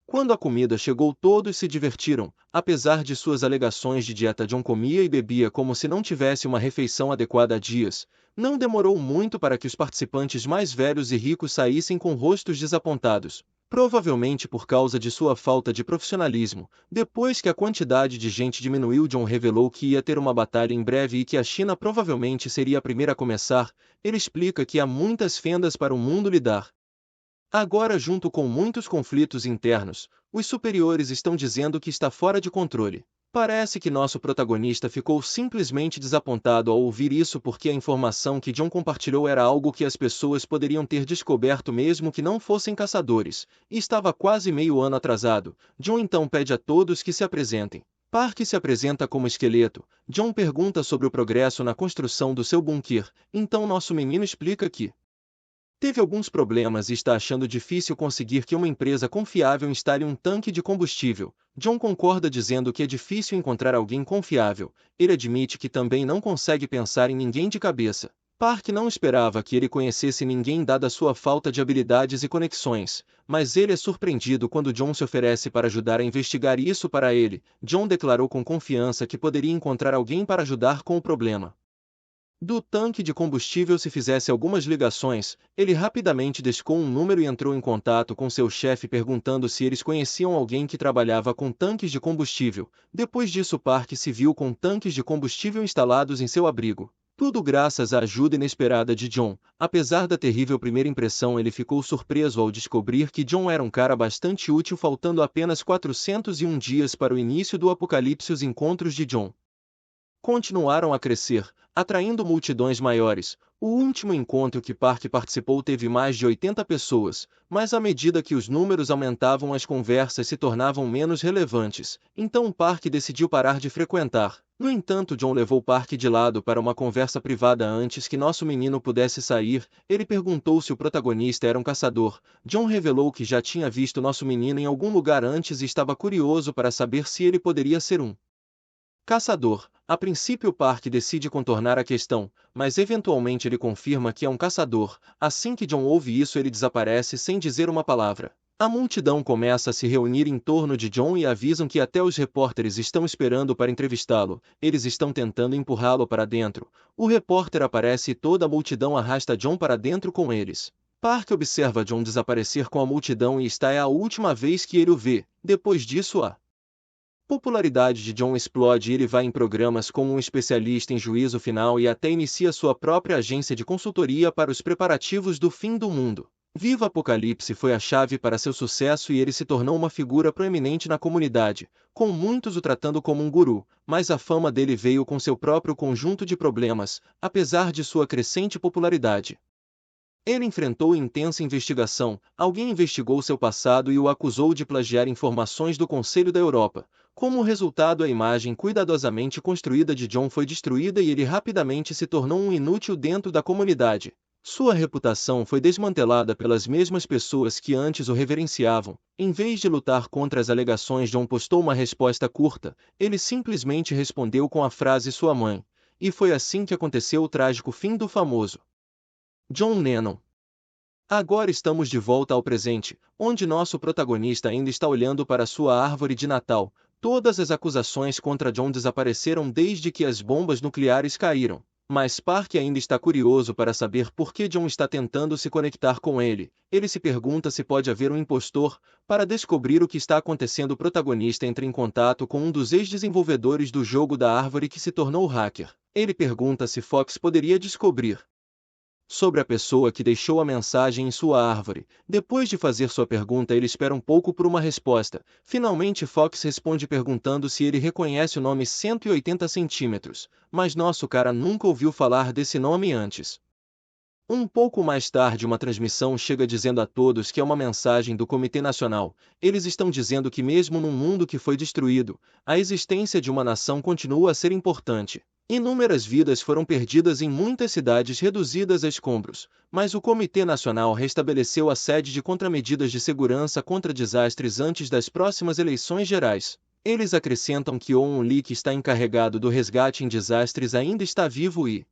Quando a comida chegou, todos se divertiram. Apesar de suas alegações de dieta, John comia e bebia como se não tivesse uma refeição adequada há dias. Não demorou muito para que os participantes mais velhos e ricos saíssem com rostos desapontados, provavelmente por causa de sua falta de profissionalismo. Depois que a quantidade de gente diminuiu, John revelou que ia ter uma batalha em breve e que a China provavelmente seria a primeira a começar. Ele explica que há muitas fendas para o mundo lidar. Agora, junto com muitos conflitos internos, os superiores estão dizendo que está fora de controle. Parece que nosso protagonista ficou simplesmente desapontado ao ouvir isso porque a informação que John compartilhou era algo que as pessoas poderiam ter descoberto mesmo que não fossem caçadores, e estava quase meio ano atrasado. John então pede a todos que se apresentem. Park se apresenta como esqueleto. John pergunta sobre o progresso na construção do seu bunker, então nosso menino explica que teve alguns problemas e está achando difícil conseguir que uma empresa confiável instale um tanque de combustível. John concorda dizendo que é difícil encontrar alguém confiável. Ele admite que também não consegue pensar em ninguém de cabeça. Park não esperava que ele conhecesse ninguém dada sua falta de habilidades e conexões, mas ele é surpreendido quando John se oferece para ajudar a investigar isso para ele. John declarou com confiança que poderia encontrar alguém para ajudar com o problema do tanque de combustível se fizesse algumas ligações. Ele rapidamente discou um número e entrou em contato com seu chefe perguntando se eles conheciam alguém que trabalhava com tanques de combustível. Depois disso, Park se viu com tanques de combustível instalados em seu abrigo. Tudo graças à ajuda inesperada de John. Apesar da terrível primeira impressão, ele ficou surpreso ao descobrir que John era um cara bastante útil, faltando apenas 401 dias para o início do apocalipse. Os encontros de John continuaram a crescer, atraindo multidões maiores. O último encontro que Park participou teve mais de 80 pessoas, mas à medida que os números aumentavam, as conversas se tornavam menos relevantes. Então Park decidiu parar de frequentar. No entanto, John levou Park de lado para uma conversa privada antes que nosso menino pudesse sair. Ele perguntou se o protagonista era um caçador. John revelou que já tinha visto nosso menino em algum lugar antes e estava curioso para saber se ele poderia ser um caçador. A princípio, Park decide contornar a questão, mas eventualmente ele confirma que é um caçador. Assim que John ouve isso, ele desaparece sem dizer uma palavra. A multidão começa a se reunir em torno de John e avisam que até os repórteres estão esperando para entrevistá-lo. Eles estão tentando empurrá-lo para dentro. O repórter aparece e toda a multidão arrasta John para dentro com eles. Park observa John desaparecer com a multidão e esta é a última vez que ele o vê. Depois disso, a popularidade de John explode e ele vai em programas como um especialista em juízo final e até inicia sua própria agência de consultoria para os preparativos do fim do mundo. Viva Apocalipse foi a chave para seu sucesso e ele se tornou uma figura proeminente na comunidade, com muitos o tratando como um guru, mas a fama dele veio com seu próprio conjunto de problemas, apesar de sua crescente popularidade. Ele enfrentou intensa investigação. Alguém investigou seu passado e o acusou de plagiar informações do Conselho da Europa. Como resultado, a imagem cuidadosamente construída de John foi destruída e ele rapidamente se tornou um inútil dentro da comunidade. Sua reputação foi desmantelada pelas mesmas pessoas que antes o reverenciavam. Em vez de lutar contra as alegações, John postou uma resposta curta. Ele simplesmente respondeu com a frase "sua mãe". E foi assim que aconteceu o trágico fim do famoso John Lennon. Agora estamos de volta ao presente, onde nosso protagonista ainda está olhando para sua árvore de Natal. Todas as acusações contra John desapareceram desde que as bombas nucleares caíram. Mas Park ainda está curioso para saber por que John está tentando se conectar com ele. Ele se pergunta se pode haver um impostor. Para descobrir o que está acontecendo, o protagonista entra em contato com um dos ex-desenvolvedores do jogo da árvore que se tornou hacker. Ele pergunta se Fox poderia descobrir sobre a pessoa que deixou a mensagem em sua árvore. Depois de fazer sua pergunta, ele espera um pouco por uma resposta. Finalmente Fox responde perguntando se ele reconhece o nome 180 centímetros, mas nosso cara nunca ouviu falar desse nome antes. Um pouco mais tarde uma transmissão chega dizendo a todos que é uma mensagem do Comitê Nacional. Eles estão dizendo que mesmo num mundo que foi destruído, a existência de uma nação continua a ser importante. Inúmeras vidas foram perdidas em muitas cidades reduzidas a escombros, mas o Comitê Nacional restabeleceu a sede de contramedidas de segurança contra desastres antes das próximas eleições gerais. Eles acrescentam que Oun Lee, que está encarregado do resgate em desastres, ainda está vivo e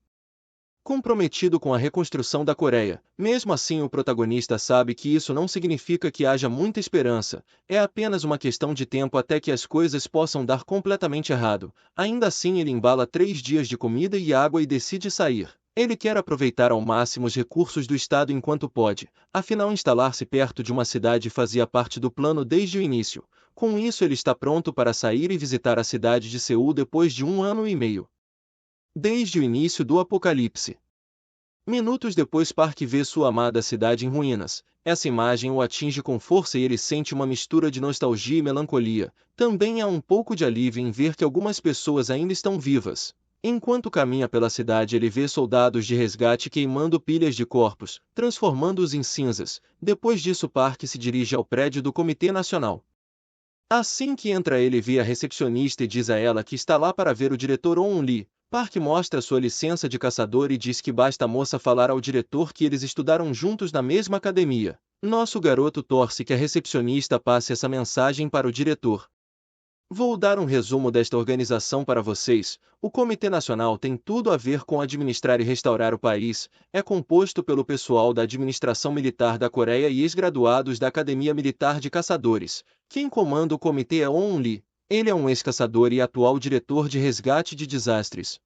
comprometido com a reconstrução da Coreia. Mesmo assim, o protagonista sabe que isso não significa que haja muita esperança, é apenas uma questão de tempo até que as coisas possam dar completamente errado. Ainda assim, ele embala 3 dias de comida e água e decide sair. Ele quer aproveitar ao máximo os recursos do Estado enquanto pode, afinal instalar-se perto de uma cidade fazia parte do plano desde o início. Com isso ele está pronto para sair e visitar a cidade de Seul depois de 1 ano e meio. Desde o início do apocalipse. Minutos depois Park vê sua amada cidade em ruínas. Essa imagem o atinge com força e ele sente uma mistura de nostalgia e melancolia. Também há um pouco de alívio em ver que algumas pessoas ainda estão vivas. Enquanto caminha pela cidade ele vê soldados de resgate queimando pilhas de corpos, transformando-os em cinzas. Depois disso Park se dirige ao prédio do Comitê Nacional. Assim que entra ele vê a recepcionista e diz a ela que está lá para ver o diretor Oun Lee. Park mostra sua licença de caçador e diz que basta a moça falar ao diretor que eles estudaram juntos na mesma academia. Nosso garoto torce que a recepcionista passe essa mensagem para o diretor. Vou dar um resumo desta organização para vocês. O Comitê Nacional tem tudo a ver com administrar e restaurar o país. É composto pelo pessoal da administração militar da Coreia e ex-graduados da Academia Militar de Caçadores. Quem comanda o comitê é Oun Lee. Ele é um ex-caçador e atual diretor de resgate de desastres.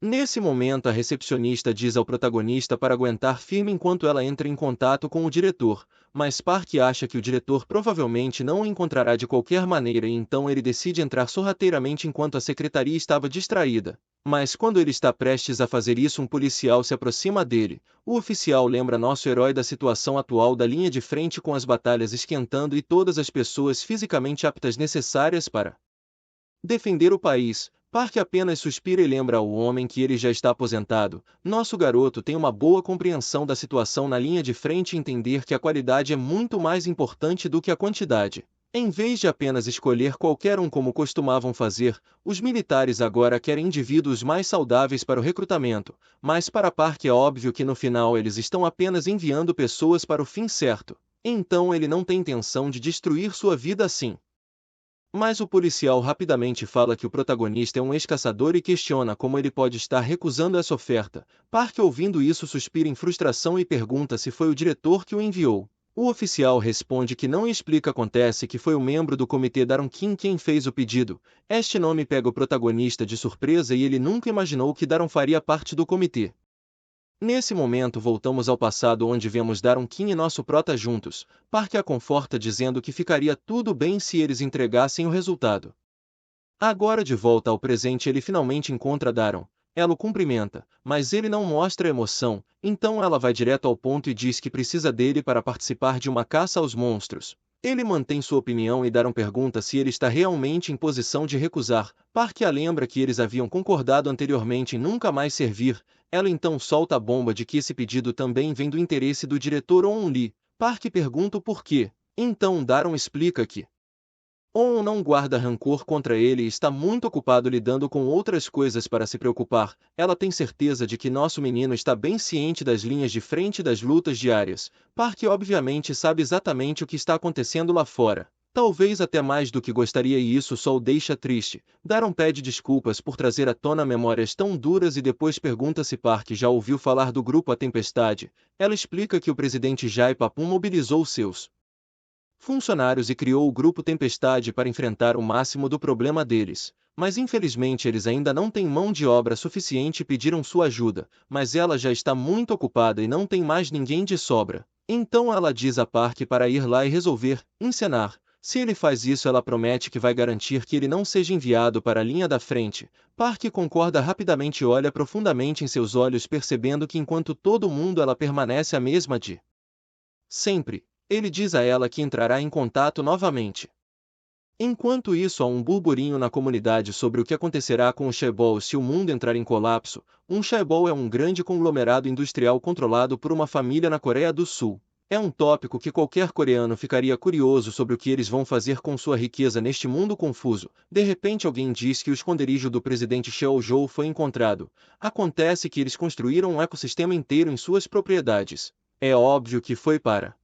Nesse momento a recepcionista diz ao protagonista para aguentar firme enquanto ela entra em contato com o diretor, mas Park acha que o diretor provavelmente não o encontrará de qualquer maneira e então ele decide entrar sorrateiramente enquanto a secretaria estava distraída. Mas quando ele está prestes a fazer isso um policial se aproxima dele. O oficial lembra nosso herói da situação atual da linha de frente com as batalhas esquentando e todas as pessoas fisicamente aptas necessárias para defender o país. Park apenas suspira e lembra ao homem que ele já está aposentado. Nosso garoto tem uma boa compreensão da situação na linha de frente e entender que a qualidade é muito mais importante do que a quantidade. Em vez de apenas escolher qualquer um como costumavam fazer, os militares agora querem indivíduos mais saudáveis para o recrutamento, mas para Park é óbvio que no final eles estão apenas enviando pessoas para o fim certo. Então ele não tem intenção de destruir sua vida assim. Mas o policial rapidamente fala que o protagonista é um ex-caçador e questiona como ele pode estar recusando essa oferta. Park, ouvindo isso, suspira em frustração e pergunta se foi o diretor que o enviou. O oficial responde que não e explica. Acontece que foi o membro do comitê Daron Kim quem fez o pedido. Este nome pega o protagonista de surpresa e ele nunca imaginou que Daron faria parte do comitê. Nesse momento voltamos ao passado onde vemos Daron Kim e nosso prota juntos. Park a conforta dizendo que ficaria tudo bem se eles entregassem o resultado. Agora de volta ao presente ele finalmente encontra Daron. Ela o cumprimenta, mas ele não mostra emoção, então ela vai direto ao ponto e diz que precisa dele para participar de uma caça aos monstros. Ele mantém sua opinião e Daron pergunta se ele está realmente em posição de recusar. Park a lembra que eles haviam concordado anteriormente em nunca mais servir. Ela então solta a bomba de que esse pedido também vem do interesse do diretor Oun Lee. Park pergunta o porquê. Então Daron explica que Oun não guarda rancor contra ele e está muito ocupado lidando com outras coisas para se preocupar. Ela tem certeza de que nosso menino está bem ciente das linhas de frente das lutas diárias. Park obviamente sabe exatamente o que está acontecendo lá fora. Talvez até mais do que gostaria e isso só o deixa triste. Daron pede desculpas por trazer à tona memórias tão duras e depois pergunta se Park já ouviu falar do grupo A Tempestade. Ela explica que o presidente Jae Papum mobilizou seus funcionários e criou o grupo Tempestade para enfrentar o máximo do problema deles. Mas infelizmente eles ainda não têm mão de obra suficiente e pediram sua ajuda, mas ela já está muito ocupada e não tem mais ninguém de sobra. Então ela diz a Park para ir lá e resolver, encenar. Se ele faz isso, ela promete que vai garantir que ele não seja enviado para a linha da frente. Park concorda rapidamente e olha profundamente em seus olhos, percebendo que enquanto todo mundo ela permanece a mesma de sempre. Ele diz a ela que entrará em contato novamente. Enquanto isso, há um burburinho na comunidade sobre o que acontecerá com o chaebol se o mundo entrar em colapso. Um chaebol é um grande conglomerado industrial controlado por uma família na Coreia do Sul. É um tópico que qualquer coreano ficaria curioso sobre o que eles vão fazer com sua riqueza neste mundo confuso. De repente alguém diz que o esconderijo do presidente Seol-jo foi encontrado. Acontece que eles construíram um ecossistema inteiro em suas propriedades. É óbvio que foi para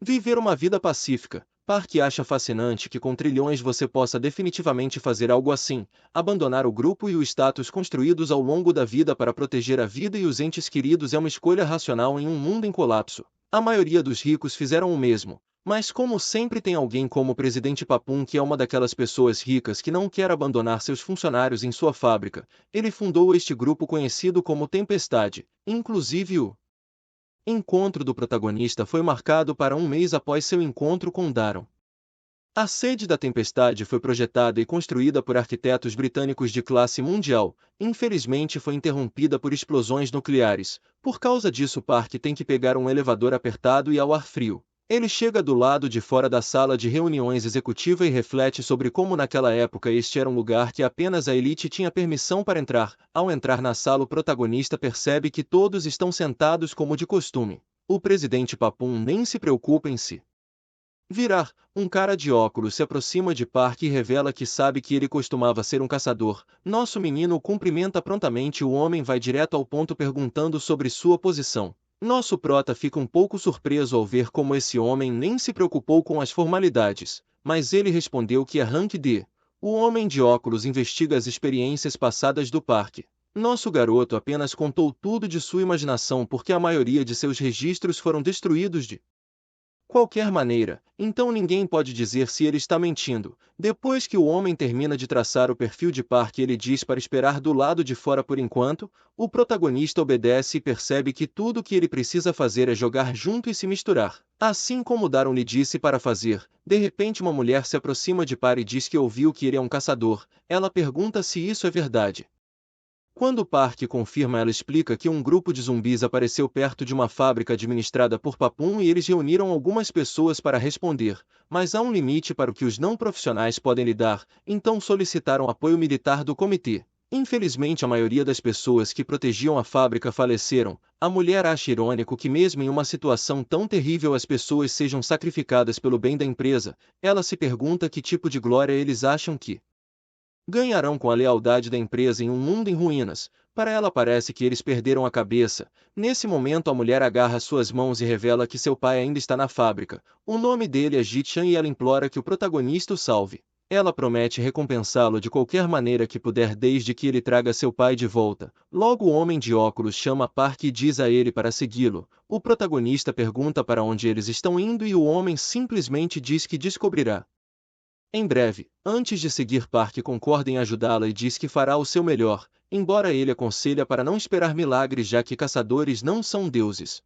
viver uma vida pacífica. Park acha fascinante que com trilhões você possa definitivamente fazer algo assim, abandonar o grupo e o status construídos ao longo da vida para proteger a vida e os entes queridos é uma escolha racional em um mundo em colapso. A maioria dos ricos fizeram o mesmo, mas como sempre tem alguém como o presidente Papum que é uma daquelas pessoas ricas que não quer abandonar seus funcionários em sua fábrica, ele fundou este grupo conhecido como Tempestade, inclusive o encontro do protagonista foi marcado para um mês após seu encontro com Daron. A sede da Tempestade foi projetada e construída por arquitetos britânicos de classe mundial. Infelizmente foi interrompida por explosões nucleares. Por causa disso, Park tem que pegar um elevador apertado e ao ar frio. Ele chega do lado de fora da sala de reuniões executiva e reflete sobre como naquela época este era um lugar que apenas a elite tinha permissão para entrar. Ao entrar na sala, o protagonista percebe que todos estão sentados como de costume. O presidente Papum nem se preocupa em si virar. Um cara de óculos se aproxima de Park e revela que sabe que ele costumava ser um caçador. Nosso menino o cumprimenta prontamente e o homem vai direto ao ponto perguntando sobre sua posição. Nosso prota fica um pouco surpreso ao ver como esse homem nem se preocupou com as formalidades, mas ele respondeu que é rank D. O homem de óculos investiga as experiências passadas do Park. Nosso garoto apenas contou tudo de sua imaginação porque a maioria de seus registros foram destruídos de qualquer maneira, então ninguém pode dizer se ele está mentindo. Depois que o homem termina de traçar o perfil de Park, ele diz para esperar do lado de fora por enquanto. O protagonista obedece e percebe que tudo o que ele precisa fazer é jogar junto e se misturar. Assim como Daron lhe disse para fazer. De repente uma mulher se aproxima de Park e diz que ouviu que ele é um caçador. Ela pergunta se isso é verdade. Quando Park confirma, ela explica que um grupo de zumbis apareceu perto de uma fábrica administrada por Papum e eles reuniram algumas pessoas para responder, mas há um limite para o que os não profissionais podem lidar, então solicitaram apoio militar do comitê. Infelizmente a maioria das pessoas que protegiam a fábrica faleceram. A mulher acha irônico que mesmo em uma situação tão terrível as pessoas sejam sacrificadas pelo bem da empresa. Ela se pergunta que tipo de glória eles acham que ganharão com a lealdade da empresa em um mundo em ruínas. Para ela parece que eles perderam a cabeça. Nesse momento a mulher agarra suas mãos e revela que seu pai ainda está na fábrica. O nome dele é Ji-chan e ela implora que o protagonista o salve. Ela promete recompensá-lo de qualquer maneira que puder desde que ele traga seu pai de volta. Logo o homem de óculos chama Park e diz a ele para segui-lo. O protagonista pergunta para onde eles estão indo e o homem simplesmente diz que descobrirá em breve. Antes de seguir, Park concorda em ajudá-la e diz que fará o seu melhor, embora ele aconselha para não esperar milagres já que caçadores não são deuses.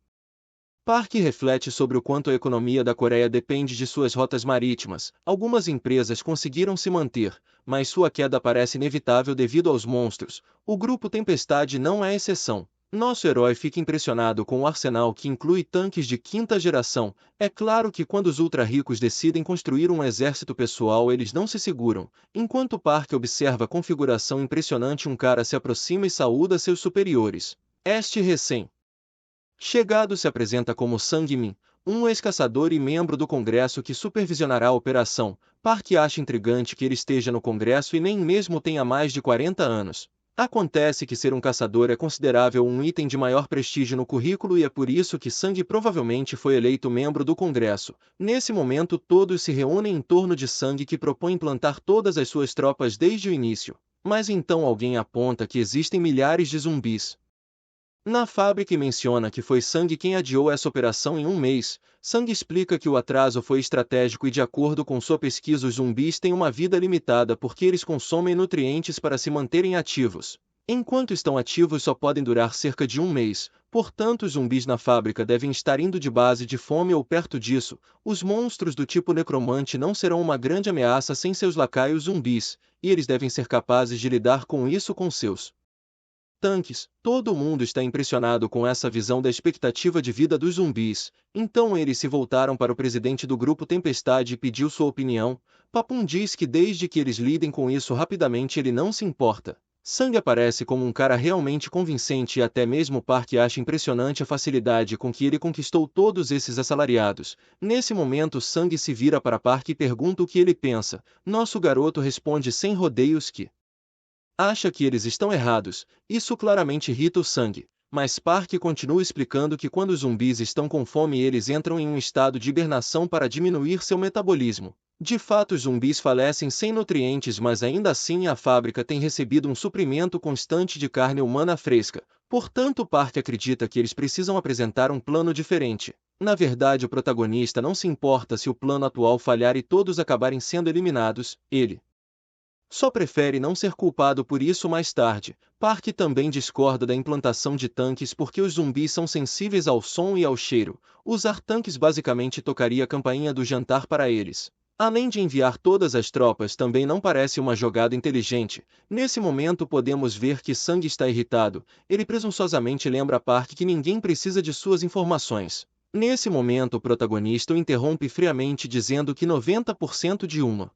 Park reflete sobre o quanto a economia da Coreia depende de suas rotas marítimas. Algumas empresas conseguiram se manter, mas sua queda parece inevitável devido aos monstros. O grupo Tempestade não é exceção. Nosso herói fica impressionado com o arsenal que inclui tanques de quinta geração. É claro que quando os ultra-ricos decidem construir um exército pessoal eles não se seguram. Enquanto Park observa a configuração impressionante, um cara se aproxima e saúda seus superiores. Este recém-chegado se apresenta como Sang-min, um ex-caçador e membro do Congresso que supervisionará a operação. Park acha intrigante que ele esteja no Congresso e nem mesmo tenha mais de 40 anos. Acontece que ser um caçador é considerável um item de maior prestígio no currículo e é por isso que Sang provavelmente foi eleito membro do Congresso. Nesse momento todos se reúnem em torno de Sang, que propõe implantar todas as suas tropas desde o início. Mas então alguém aponta que existem milhares de zumbis na fábrica e menciona que foi Sang quem adiou essa operação em um mês. Sang explica que o atraso foi estratégico e, de acordo com sua pesquisa, os zumbis têm uma vida limitada porque eles consomem nutrientes para se manterem ativos. Enquanto estão ativos só podem durar cerca de um mês, portanto os zumbis na fábrica devem estar indo de base de fome ou perto disso. Os monstros do tipo necromante não serão uma grande ameaça sem seus lacaios zumbis, e eles devem ser capazes de lidar com isso com seus tanques. Todo mundo está impressionado com essa visão da expectativa de vida dos zumbis, então eles se voltaram para o presidente do grupo Tempestade e pediu sua opinião. Papum diz que desde que eles lidem com isso rapidamente ele não se importa. Sang aparece como um cara realmente convincente e até mesmo Park acha impressionante a facilidade com que ele conquistou todos esses assalariados. Nesse momento Sang se vira para Park e pergunta o que ele pensa. Nosso garoto responde sem rodeios que acha que eles estão errados. Isso claramente irrita o Sang. Mas Park continua explicando que quando os zumbis estão com fome eles entram em um estado de hibernação para diminuir seu metabolismo. De fato os zumbis falecem sem nutrientes, mas ainda assim a fábrica tem recebido um suprimento constante de carne humana fresca. Portanto Park acredita que eles precisam apresentar um plano diferente. Na verdade o protagonista não se importa se o plano atual falhar e todos acabarem sendo eliminados, ele só prefere não ser culpado por isso mais tarde. Park também discorda da implantação de tanques porque os zumbis são sensíveis ao som e ao cheiro. Usar tanques basicamente tocaria a campainha do jantar para eles. Além de enviar todas as tropas também não parece uma jogada inteligente. Nesse momento podemos ver que Sang está irritado. Ele presunçosamente lembra a Park que ninguém precisa de suas informações. Nesse momento o protagonista o interrompe friamente dizendo que 90% de uma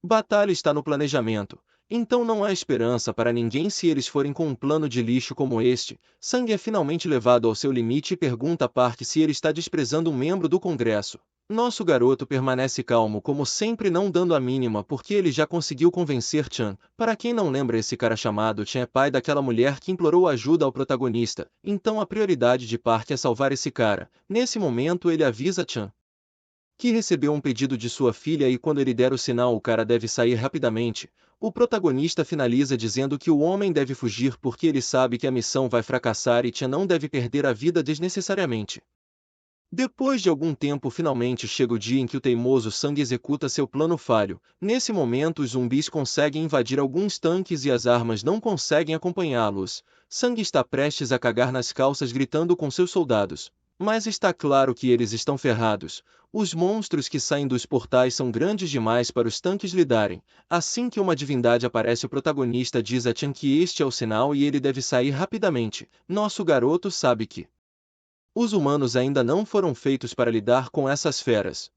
batalha está no planejamento, então não há esperança para ninguém se eles forem com um plano de lixo como este. Sang é finalmente levado ao seu limite e pergunta a Park se ele está desprezando um membro do Congresso. Nosso garoto permanece calmo como sempre, não dando a mínima porque ele já conseguiu convencer Chan. Para quem não lembra, esse cara chamado Chan é pai daquela mulher que implorou ajuda ao protagonista, então a prioridade de Park é salvar esse cara. Nesse momento ele avisa Chan que recebeu um pedido de sua filha e quando ele der o sinal o cara deve sair rapidamente. O protagonista finaliza dizendo que o homem deve fugir porque ele sabe que a missão vai fracassar e Tia não deve perder a vida desnecessariamente. Depois de algum tempo finalmente chega o dia em que o teimoso Sang executa seu plano falho. Nesse momento os zumbis conseguem invadir alguns tanques e as armas não conseguem acompanhá-los. Sang está prestes a cagar nas calças gritando com seus soldados. Mas está claro que eles estão ferrados. Os monstros que saem dos portais são grandes demais para os tanques lidarem. Assim que uma divindade aparece o protagonista diz a Chan que este é o sinal e ele deve sair rapidamente. Nosso garoto sabe que os humanos ainda não foram feitos para lidar com essas feras.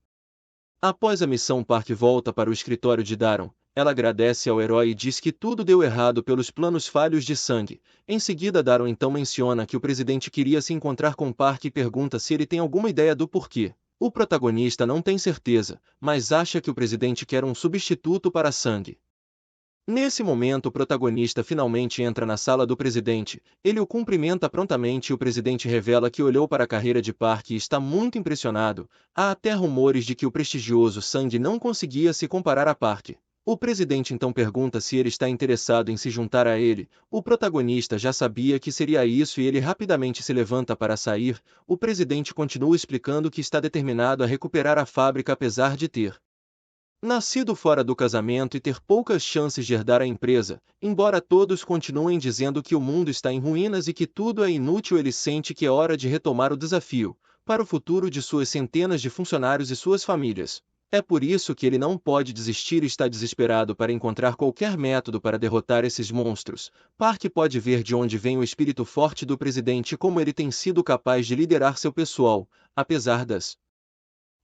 Após a missão Park volta para o escritório de Daron. Ela agradece ao herói e diz que tudo deu errado pelos planos falhos de Sang. Em seguida Daron então menciona que o presidente queria se encontrar com Park e pergunta se ele tem alguma ideia do porquê. O protagonista não tem certeza, mas acha que o presidente quer um substituto para Sang. Nesse momento o protagonista finalmente entra na sala do presidente. Ele o cumprimenta prontamente e o presidente revela que olhou para a carreira de Park e está muito impressionado. Há até rumores de que o prestigioso Sang não conseguia se comparar a Park. O presidente então pergunta se ele está interessado em se juntar a ele. O protagonista já sabia que seria isso e ele rapidamente se levanta para sair. O presidente continua explicando que está determinado a recuperar a fábrica apesar de ter nascido fora do casamento e ter poucas chances de herdar a empresa. Embora todos continuem dizendo que o mundo está em ruínas e que tudo é inútil, ele sente que é hora de retomar o desafio para o futuro de suas centenas de funcionários e suas famílias. É por isso que ele não pode desistir e está desesperado para encontrar qualquer método para derrotar esses monstros. Park pode ver de onde vem o espírito forte do presidente e como ele tem sido capaz de liderar seu pessoal, apesar das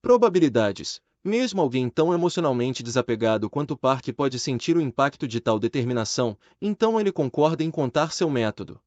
probabilidades. Mesmo alguém tão emocionalmente desapegado quanto Park pode sentir o impacto de tal determinação, então ele concorda em contar seu método.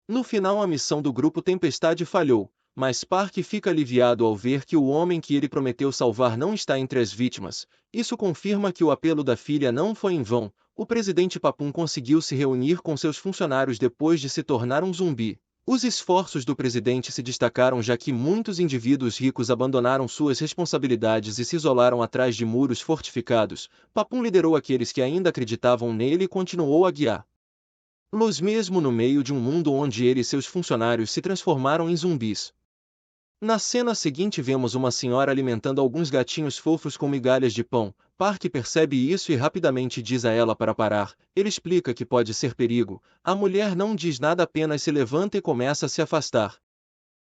No final a missão do grupo Tempestade falhou, mas Park fica aliviado ao ver que o homem que ele prometeu salvar não está entre as vítimas. Isso confirma que o apelo da filha não foi em vão. O presidente Papum conseguiu se reunir com seus funcionários depois de se tornar um zumbi. Os esforços do presidente se destacaram já que muitos indivíduos ricos abandonaram suas responsabilidades e se isolaram atrás de muros fortificados. Papum liderou aqueles que ainda acreditavam nele e continuou a guiá-los mesmo no meio de um mundo onde ele e seus funcionários se transformaram em zumbis. Na cena seguinte vemos uma senhora alimentando alguns gatinhos fofos com migalhas de pão. Park percebe isso e rapidamente diz a ela para parar. Ele explica que pode ser perigo. A mulher não diz nada, apenas se levanta e começa a se afastar.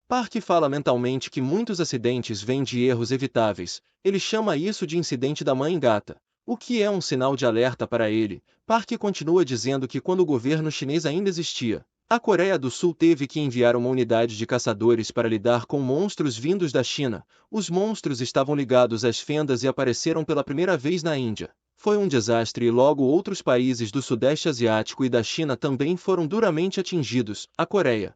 Park fala mentalmente que muitos acidentes vêm de erros evitáveis. Ele chama isso de incidente da mãe gata, o que é um sinal de alerta para ele. Park continua dizendo que quando o governo chinês ainda existia, a Coreia do Sul teve que enviar uma unidade de caçadores para lidar com monstros vindos da China. Os monstros estavam ligados às fendas e apareceram pela primeira vez na Índia. Foi um desastre e logo outros países do Sudeste Asiático e da China também foram duramente atingidos. A Coreia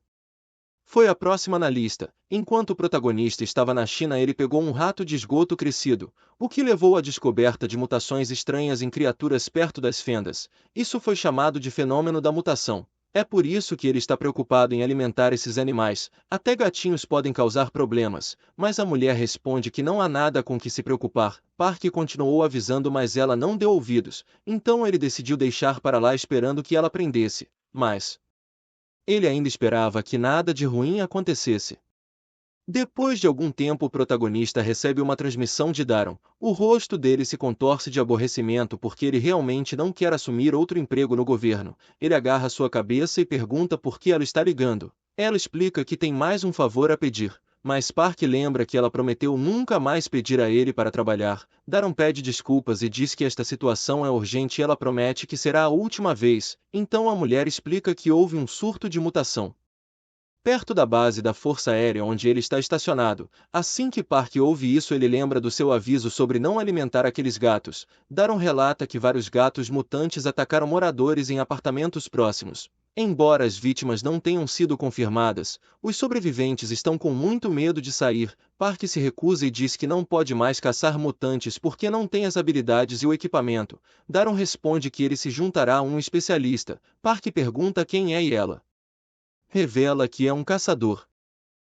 foi a próxima na lista. Enquanto o protagonista estava na China, ele pegou um rato de esgoto crescido, o que levou à descoberta de mutações estranhas em criaturas perto das fendas. Isso foi chamado de fenômeno da mutação. É por isso que ele está preocupado em alimentar esses animais. Até gatinhos podem causar problemas, mas a mulher responde que não há nada com que se preocupar. Park continuou avisando, mas ela não deu ouvidos. Então ele decidiu deixar para lá esperando que ela aprendesse. Mas ele ainda esperava que nada de ruim acontecesse. Depois de algum tempo, o protagonista recebe uma transmissão de Daron. O rosto dele se contorce de aborrecimento porque ele realmente não quer assumir outro emprego no governo. Ele agarra sua cabeça e pergunta por que ela está ligando. Ela explica que tem mais um favor a pedir, mas Park lembra que ela prometeu nunca mais pedir a ele para trabalhar. Daron pede desculpas e diz que esta situação é urgente e ela promete que será a última vez. Então a mulher explica que houve um surto de mutação perto da base da Força Aérea onde ele está estacionado. Assim que Park ouve isso, ele lembra do seu aviso sobre não alimentar aqueles gatos. Daron relata que vários gatos mutantes atacaram moradores em apartamentos próximos. Embora as vítimas não tenham sido confirmadas, os sobreviventes estão com muito medo de sair. Park se recusa e diz que não pode mais caçar mutantes porque não tem as habilidades e o equipamento. Daron responde que ele se juntará a um especialista. Park pergunta quem é e ela revela que é um caçador.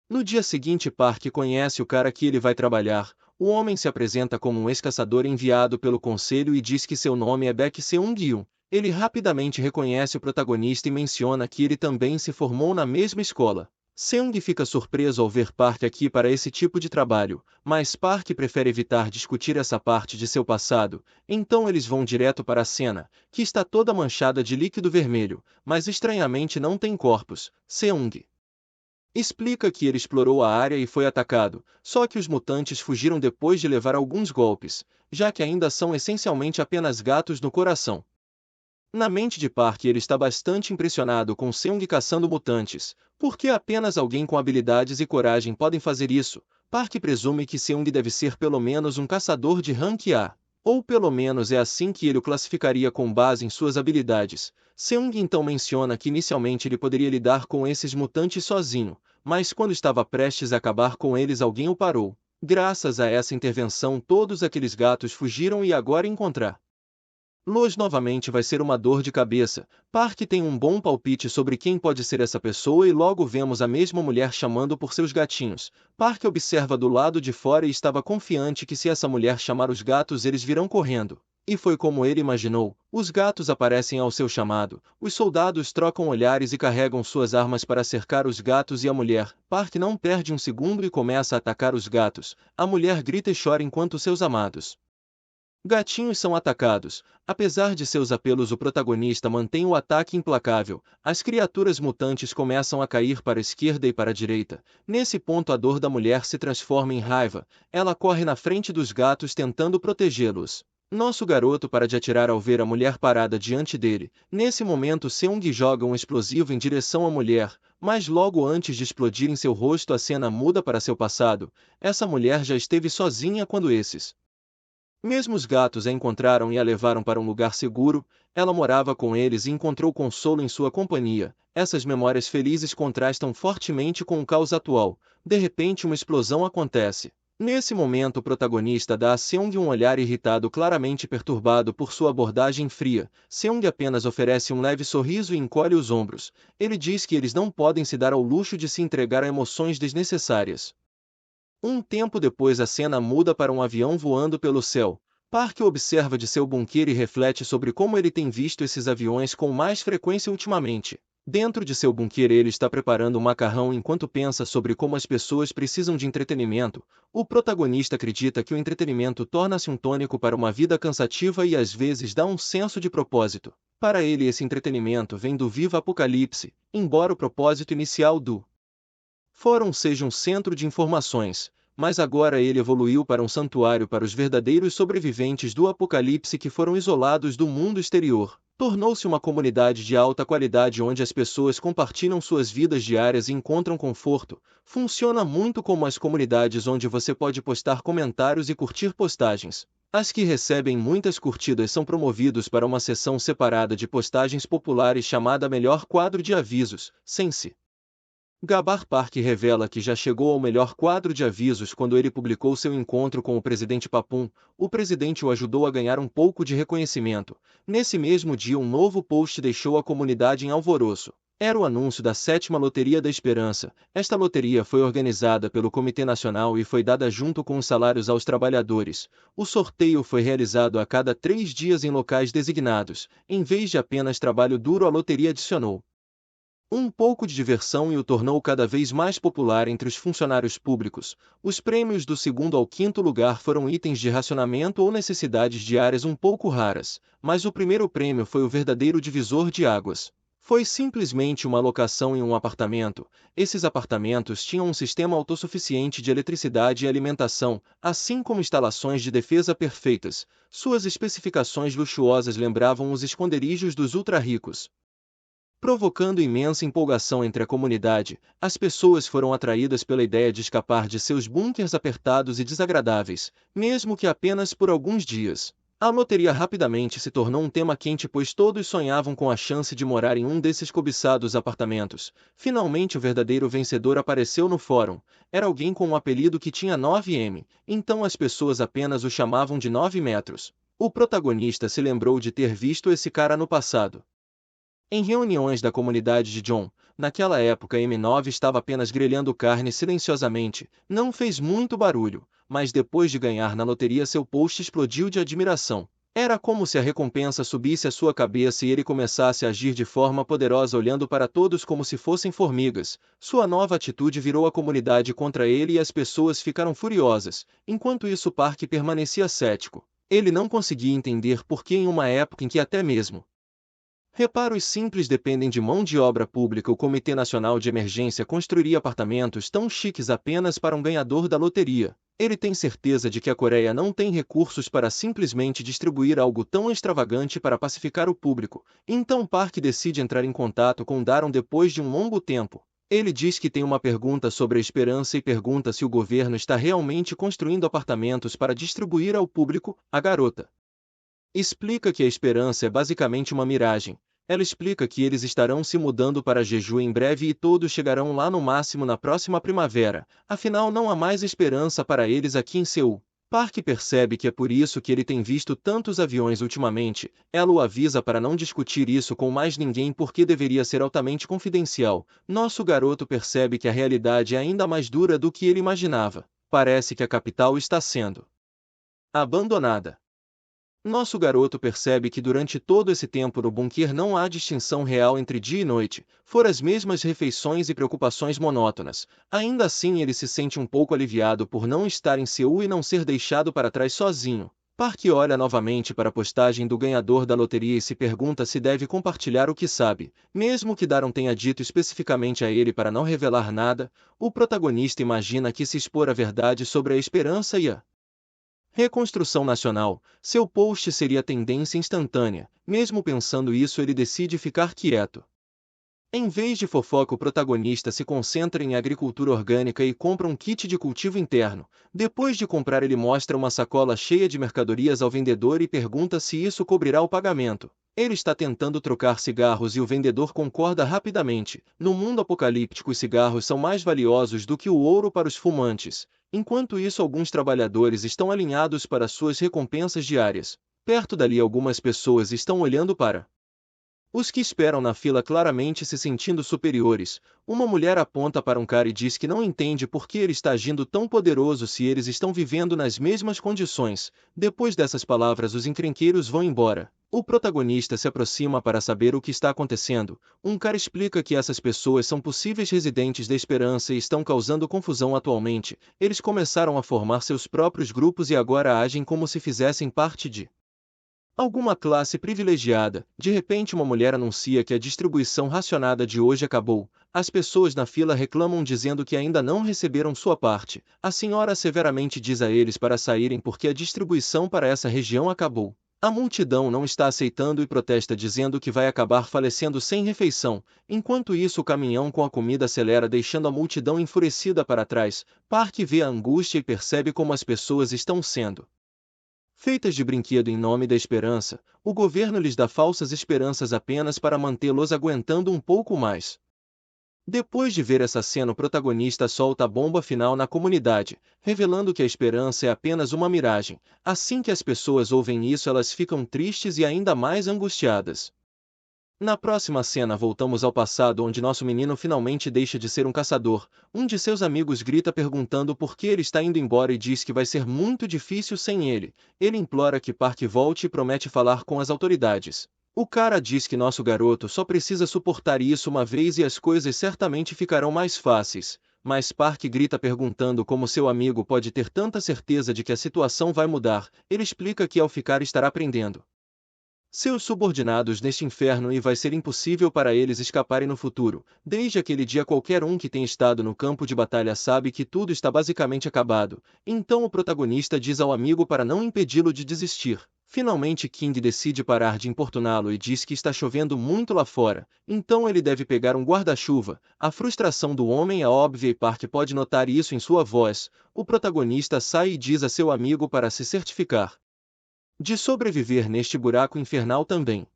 No dia seguinte, Park conhece o cara que ele vai trabalhar. O homem se apresenta como um ex-caçador enviado pelo conselho e diz que seu nome é Baek Seung-gyu. Ele rapidamente reconhece o protagonista e menciona que ele também se formou na mesma escola. Seung fica surpreso ao ver Park aqui para esse tipo de trabalho, mas Park prefere evitar discutir essa parte de seu passado. Então eles vão direto para a cena, que está toda manchada de líquido vermelho, mas estranhamente não tem corpos. Seung explica que ele explorou a área e foi atacado, só que os mutantes fugiram depois de levar alguns golpes, já que ainda são essencialmente apenas gatos no coração. Na mente de Park, ele está bastante impressionado com Seung caçando mutantes, porque apenas alguém com habilidades e coragem podem fazer isso. Park presume que Seung deve ser pelo menos um caçador de rank A, ou pelo menos é assim que ele o classificaria com base em suas habilidades. Seung então menciona que inicialmente ele poderia lidar com esses mutantes sozinho, mas quando estava prestes a acabar com eles, alguém o parou. Graças a essa intervenção, todos aqueles gatos fugiram e agora encontrar Los novamente vai ser uma dor de cabeça. Park tem um bom palpite sobre quem pode ser essa pessoa e logo vemos a mesma mulher chamando por seus gatinhos. Park observa do lado de fora e estava confiante que se essa mulher chamar os gatos eles virão correndo. E foi como ele imaginou. Os gatos aparecem ao seu chamado. Os soldados trocam olhares e carregam suas armas para cercar os gatos e a mulher. Park não perde um segundo e começa a atacar os gatos. A mulher grita e chora enquanto seus amados gatinhos são atacados. Apesar de seus apelos, o protagonista mantém o ataque implacável. As criaturas mutantes começam a cair para a esquerda e para a direita. Nesse ponto, a dor da mulher se transforma em raiva. Ela corre na frente dos gatos tentando protegê-los. Nosso garoto para de atirar ao ver a mulher parada diante dele. Nesse momento, Seung joga um explosivo em direção à mulher, mas logo antes de explodir em seu rosto, a cena muda para seu passado. Essa mulher já esteve sozinha quando esses mesmos gatos a encontraram e a levaram para um lugar seguro. Ela morava com eles e encontrou consolo em sua companhia. Essas memórias felizes contrastam fortemente com o caos atual. De repente, uma explosão acontece. Nesse momento, o protagonista dá a Seung um olhar irritado, claramente perturbado por sua abordagem fria. Seung apenas oferece um leve sorriso e encolhe os ombros. Ele diz que eles não podem se dar ao luxo de se entregar a emoções desnecessárias. Um tempo depois, a cena muda para um avião voando pelo céu. Park observa de seu bunker e reflete sobre como ele tem visto esses aviões com mais frequência ultimamente. Dentro de seu bunker ele está preparando um macarrão enquanto pensa sobre como as pessoas precisam de entretenimento. O protagonista acredita que o entretenimento torna-se um tônico para uma vida cansativa e às vezes dá um senso de propósito. Para ele esse entretenimento vem do vivo apocalipse, embora o propósito inicial do fórum seja um centro de informações, mas agora ele evoluiu para um santuário para os verdadeiros sobreviventes do apocalipse que foram isolados do mundo exterior. Tornou-se uma comunidade de alta qualidade onde as pessoas compartilham suas vidas diárias e encontram conforto. Funciona muito como as comunidades onde você pode postar comentários e curtir postagens. As que recebem muitas curtidas são promovidos para uma seção separada de postagens populares chamada Melhor Quadro de Avisos, Sense. Gabar Park revela que já chegou ao melhor quadro de avisos quando ele publicou seu encontro com o presidente Papum. O presidente o ajudou a ganhar um pouco de reconhecimento. Nesse mesmo dia um novo post deixou a comunidade em alvoroço. Era o anúncio da 7ª Loteria da Esperança. Esta loteria foi organizada pelo Comitê Nacional e foi dada junto com os salários aos trabalhadores. O sorteio foi realizado a cada 3 dias em locais designados. Em vez de apenas trabalho duro, a loteria adicionou um pouco de diversão e o tornou cada vez mais popular entre os funcionários públicos. Os prêmios do 2º ao 5º lugar foram itens de racionamento ou necessidades diárias um pouco raras, mas o primeiro prêmio foi o verdadeiro divisor de águas. Foi simplesmente uma locação em um apartamento. Esses apartamentos tinham um sistema autossuficiente de eletricidade e alimentação, assim como instalações de defesa perfeitas. Suas especificações luxuosas lembravam os esconderijos dos ultra-ricos. Provocando imensa empolgação entre a comunidade, as pessoas foram atraídas pela ideia de escapar de seus bunkers apertados e desagradáveis, mesmo que apenas por alguns dias. A loteria rapidamente se tornou um tema quente pois todos sonhavam com a chance de morar em um desses cobiçados apartamentos. Finalmente o verdadeiro vencedor apareceu no fórum. Era alguém com um apelido que tinha 9M, então as pessoas apenas o chamavam de 9 metros. O protagonista se lembrou de ter visto esse cara no passado. Em reuniões da comunidade de John, naquela época M9 estava apenas grelhando carne silenciosamente, não fez muito barulho, mas depois de ganhar na loteria seu post explodiu de admiração. Era como se a recompensa subisse à sua cabeça e ele começasse a agir de forma poderosa olhando para todos como se fossem formigas. Sua nova atitude virou a comunidade contra ele e as pessoas ficaram furiosas. Enquanto isso Park permanecia cético. Ele não conseguia entender por que em uma época em que até mesmo reparos simples dependem de mão de obra pública. O Comitê Nacional de Emergência construiria apartamentos tão chiques apenas para um ganhador da loteria. Ele tem certeza de que a Coreia não tem recursos para simplesmente distribuir algo tão extravagante para pacificar o público. Então Park decide entrar em contato com Daron depois de um longo tempo. Ele diz que tem uma pergunta sobre a esperança e pergunta se o governo está realmente construindo apartamentos para distribuir ao público. A garota explica que a esperança é basicamente uma miragem. Ela explica que eles estarão se mudando para Jeju em breve e todos chegarão lá no máximo na próxima primavera. Afinal, não há mais esperança para eles aqui em Seul. Park percebe que é por isso que ele tem visto tantos aviões ultimamente. Ela o avisa para não discutir isso com mais ninguém porque deveria ser altamente confidencial. Nosso garoto percebe que a realidade é ainda mais dura do que ele imaginava. Parece que a capital está sendo abandonada. Nosso garoto percebe que durante todo esse tempo no bunker não há distinção real entre dia e noite, foram as mesmas refeições e preocupações monótonas. Ainda assim ele se sente um pouco aliviado por não estar em Seul e não ser deixado para trás sozinho. Park olha novamente para a postagem do ganhador da loteria e se pergunta se deve compartilhar o que sabe. Mesmo que Daron tenha dito especificamente a ele para não revelar nada, o protagonista imagina que se expor a verdade sobre a esperança e a reconstrução nacional, seu post seria tendência instantânea. Mesmo pensando isso ele decide ficar quieto. Em vez de fofoca o protagonista se concentra em agricultura orgânica e compra um kit de cultivo interno. Depois de comprar ele mostra uma sacola cheia de mercadorias ao vendedor e pergunta se isso cobrirá o pagamento. Ele está tentando trocar cigarros e o vendedor concorda rapidamente. No mundo apocalíptico os cigarros são mais valiosos do que o ouro para os fumantes. Enquanto isso alguns trabalhadores estão alinhados para suas recompensas diárias. Perto dali algumas pessoas estão olhando para os que esperam na fila claramente se sentindo superiores. Uma mulher aponta para um cara e diz que não entende por que ele está agindo tão poderoso se eles estão vivendo nas mesmas condições. Depois dessas palavras os encrenqueiros vão embora. O protagonista se aproxima para saber o que está acontecendo. Um cara explica que essas pessoas são possíveis residentes da Esperança e estão causando confusão atualmente. Eles começaram a formar seus próprios grupos e agora agem como se fizessem parte de alguma classe privilegiada. De repente, uma mulher anuncia que a distribuição racionada de hoje acabou. As pessoas na fila reclamam dizendo que ainda não receberam sua parte. A senhora severamente diz a eles para saírem porque a distribuição para essa região acabou. A multidão não está aceitando e protesta dizendo que vai acabar falecendo sem refeição. Enquanto isso, o caminhão com a comida acelera, deixando a multidão enfurecida para trás. Park vê a angústia e percebe como as pessoas estão sendo feitas de brinquedo em nome da esperança. O governo lhes dá falsas esperanças apenas para mantê-los aguentando um pouco mais. Depois de ver essa cena, o protagonista solta a bomba final na comunidade, revelando que a esperança é apenas uma miragem. Assim que as pessoas ouvem isso, elas ficam tristes e ainda mais angustiadas. Na próxima cena, voltamos ao passado, onde nosso menino finalmente deixa de ser um caçador. Um de seus amigos grita perguntando por que ele está indo embora e diz que vai ser muito difícil sem ele. Ele implora que Park volte e promete falar com as autoridades. O cara diz que nosso garoto só precisa suportar isso uma vez e as coisas certamente ficarão mais fáceis. Mas Park grita perguntando como seu amigo pode ter tanta certeza de que a situação vai mudar. Ele explica que ao ficar estará aprendendo seus subordinados neste inferno e vai ser impossível para eles escaparem no futuro. Desde aquele dia, qualquer um que tenha estado no campo de batalha sabe que tudo está basicamente acabado. Então o protagonista diz ao amigo para não impedi-lo de desistir. Finalmente King decide parar de importuná-lo e diz que está chovendo muito lá fora, então ele deve pegar um guarda-chuva. A frustração do homem é óbvia e Park pode notar isso em sua voz. O protagonista sai e diz a seu amigo para se certificar de sobreviver neste buraco infernal também.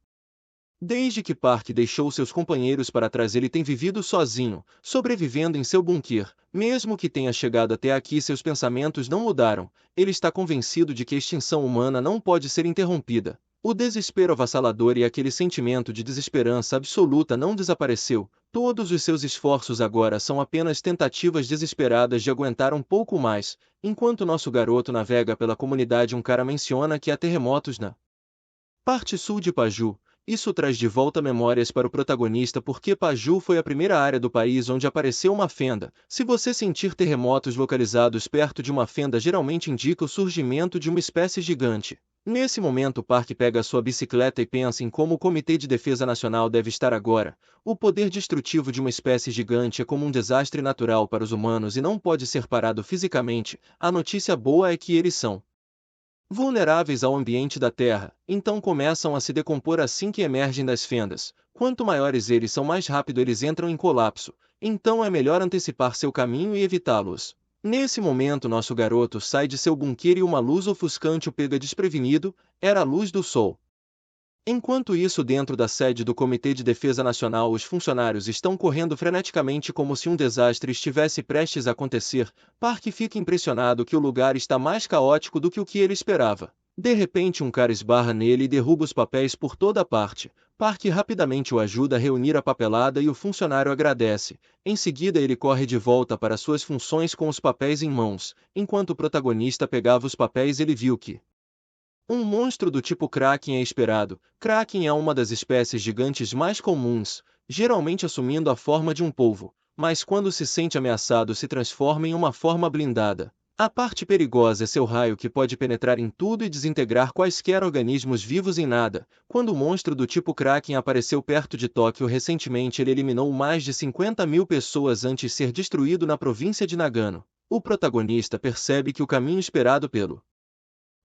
Desde que Park deixou seus companheiros para trás, ele tem vivido sozinho, sobrevivendo em seu bunker. Mesmo que tenha chegado até aqui, seus pensamentos não mudaram. Ele está convencido de que a extinção humana não pode ser interrompida. O desespero avassalador e aquele sentimento de desesperança absoluta não desapareceu. Todos os seus esforços agora são apenas tentativas desesperadas de aguentar um pouco mais. Enquanto nosso garoto navega pela comunidade, um cara menciona que há terremotos na parte sul de Paju. Isso traz de volta memórias para o protagonista porque Paju foi a primeira área do país onde apareceu uma fenda. Se você sentir terremotos localizados perto de uma fenda, geralmente indica o surgimento de uma espécie gigante. Nesse momento, Park pega sua bicicleta e pensa em como o Comitê de Defesa Nacional deve estar agora. O poder destrutivo de uma espécie gigante é como um desastre natural para os humanos e não pode ser parado fisicamente. A notícia boa é que eles são vulneráveis ao ambiente da Terra, então começam a se decompor assim que emergem das fendas. Quanto maiores eles são, mais rápido eles entram em colapso, então é melhor antecipar seu caminho e evitá-los. Nesse momento, nosso garoto sai de seu bunker e uma luz ofuscante o pega desprevenido. Era a luz do sol. Enquanto isso, dentro da sede do Comitê de Defesa Nacional, os funcionários estão correndo freneticamente como se um desastre estivesse prestes a acontecer. Park fica impressionado que o lugar está mais caótico do que o que ele esperava. De repente, um cara esbarra nele e derruba os papéis por toda parte. Park rapidamente o ajuda a reunir a papelada e o funcionário agradece. Em seguida, ele corre de volta para suas funções com os papéis em mãos. Enquanto o protagonista pegava os papéis, ele viu que um monstro do tipo Kraken é esperado. Kraken é uma das espécies gigantes mais comuns, geralmente assumindo a forma de um polvo, mas quando se sente ameaçado se transforma em uma forma blindada. A parte perigosa é seu raio, que pode penetrar em tudo e desintegrar quaisquer organismos vivos em nada. Quando o monstro do tipo Kraken apareceu perto de Tóquio recentemente, ele eliminou mais de 50.000 pessoas antes de ser destruído na província de Nagano. O protagonista percebe que o caminho esperado pelo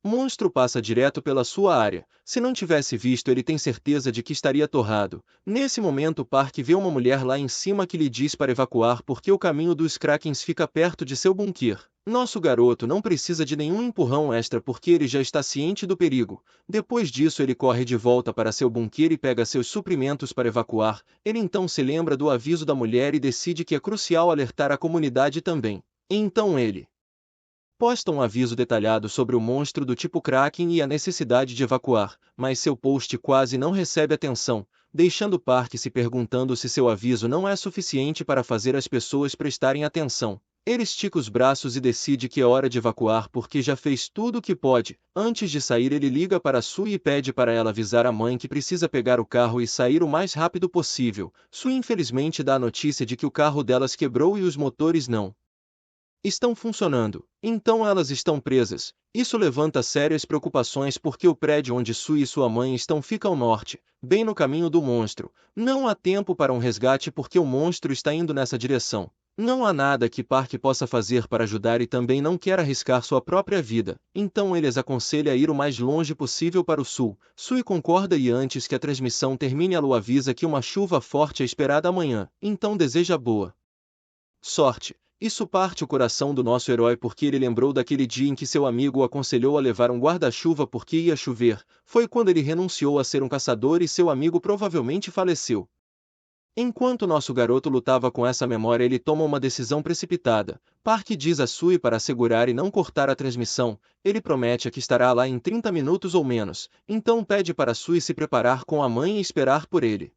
monstro passa direto pela sua área. Se não tivesse visto, ele tem certeza de que estaria torrado. Nesse momento, Park vê uma mulher lá em cima que lhe diz para evacuar porque o caminho dos Krakens fica perto de seu bunker. Nosso garoto não precisa de nenhum empurrão extra porque ele já está ciente do perigo. Depois disso, ele corre de volta para seu bunker e pega seus suprimentos para evacuar. Ele então se lembra do aviso da mulher e decide que é crucial alertar a comunidade também. Então ele posta um aviso detalhado sobre o monstro do tipo Kraken e a necessidade de evacuar, mas seu post quase não recebe atenção, deixando Park se perguntando se seu aviso não é suficiente para fazer as pessoas prestarem atenção. Ele estica os braços e decide que é hora de evacuar porque já fez tudo o que pode. Antes de sair, ele liga para Sue e pede para ela avisar a mãe que precisa pegar o carro e sair o mais rápido possível. Sue infelizmente dá a notícia de que o carro delas quebrou e os motores não estão funcionando. Então elas estão presas. Isso levanta sérias preocupações porque o prédio onde Sue e sua mãe estão fica ao norte, bem no caminho do monstro. Não há tempo para um resgate porque o monstro está indo nessa direção. Não há nada que Park possa fazer para ajudar e também não quer arriscar sua própria vida. Então ele as aconselha a ir o mais longe possível para o sul. Sue concorda e antes que a transmissão termine ela o avisa que uma chuva forte é esperada amanhã. Então deseja boa sorte. Isso parte o coração do nosso herói porque ele lembrou daquele dia em que seu amigo o aconselhou a levar um guarda-chuva porque ia chover. Foi quando ele renunciou a ser um caçador e seu amigo provavelmente faleceu. Enquanto nosso garoto lutava com essa memória, ele toma uma decisão precipitada. Park diz a Sue para segurar e não cortar a transmissão. Ele promete que estará lá em 30 minutos ou menos. Então pede para Sue se preparar com a mãe e esperar por ele.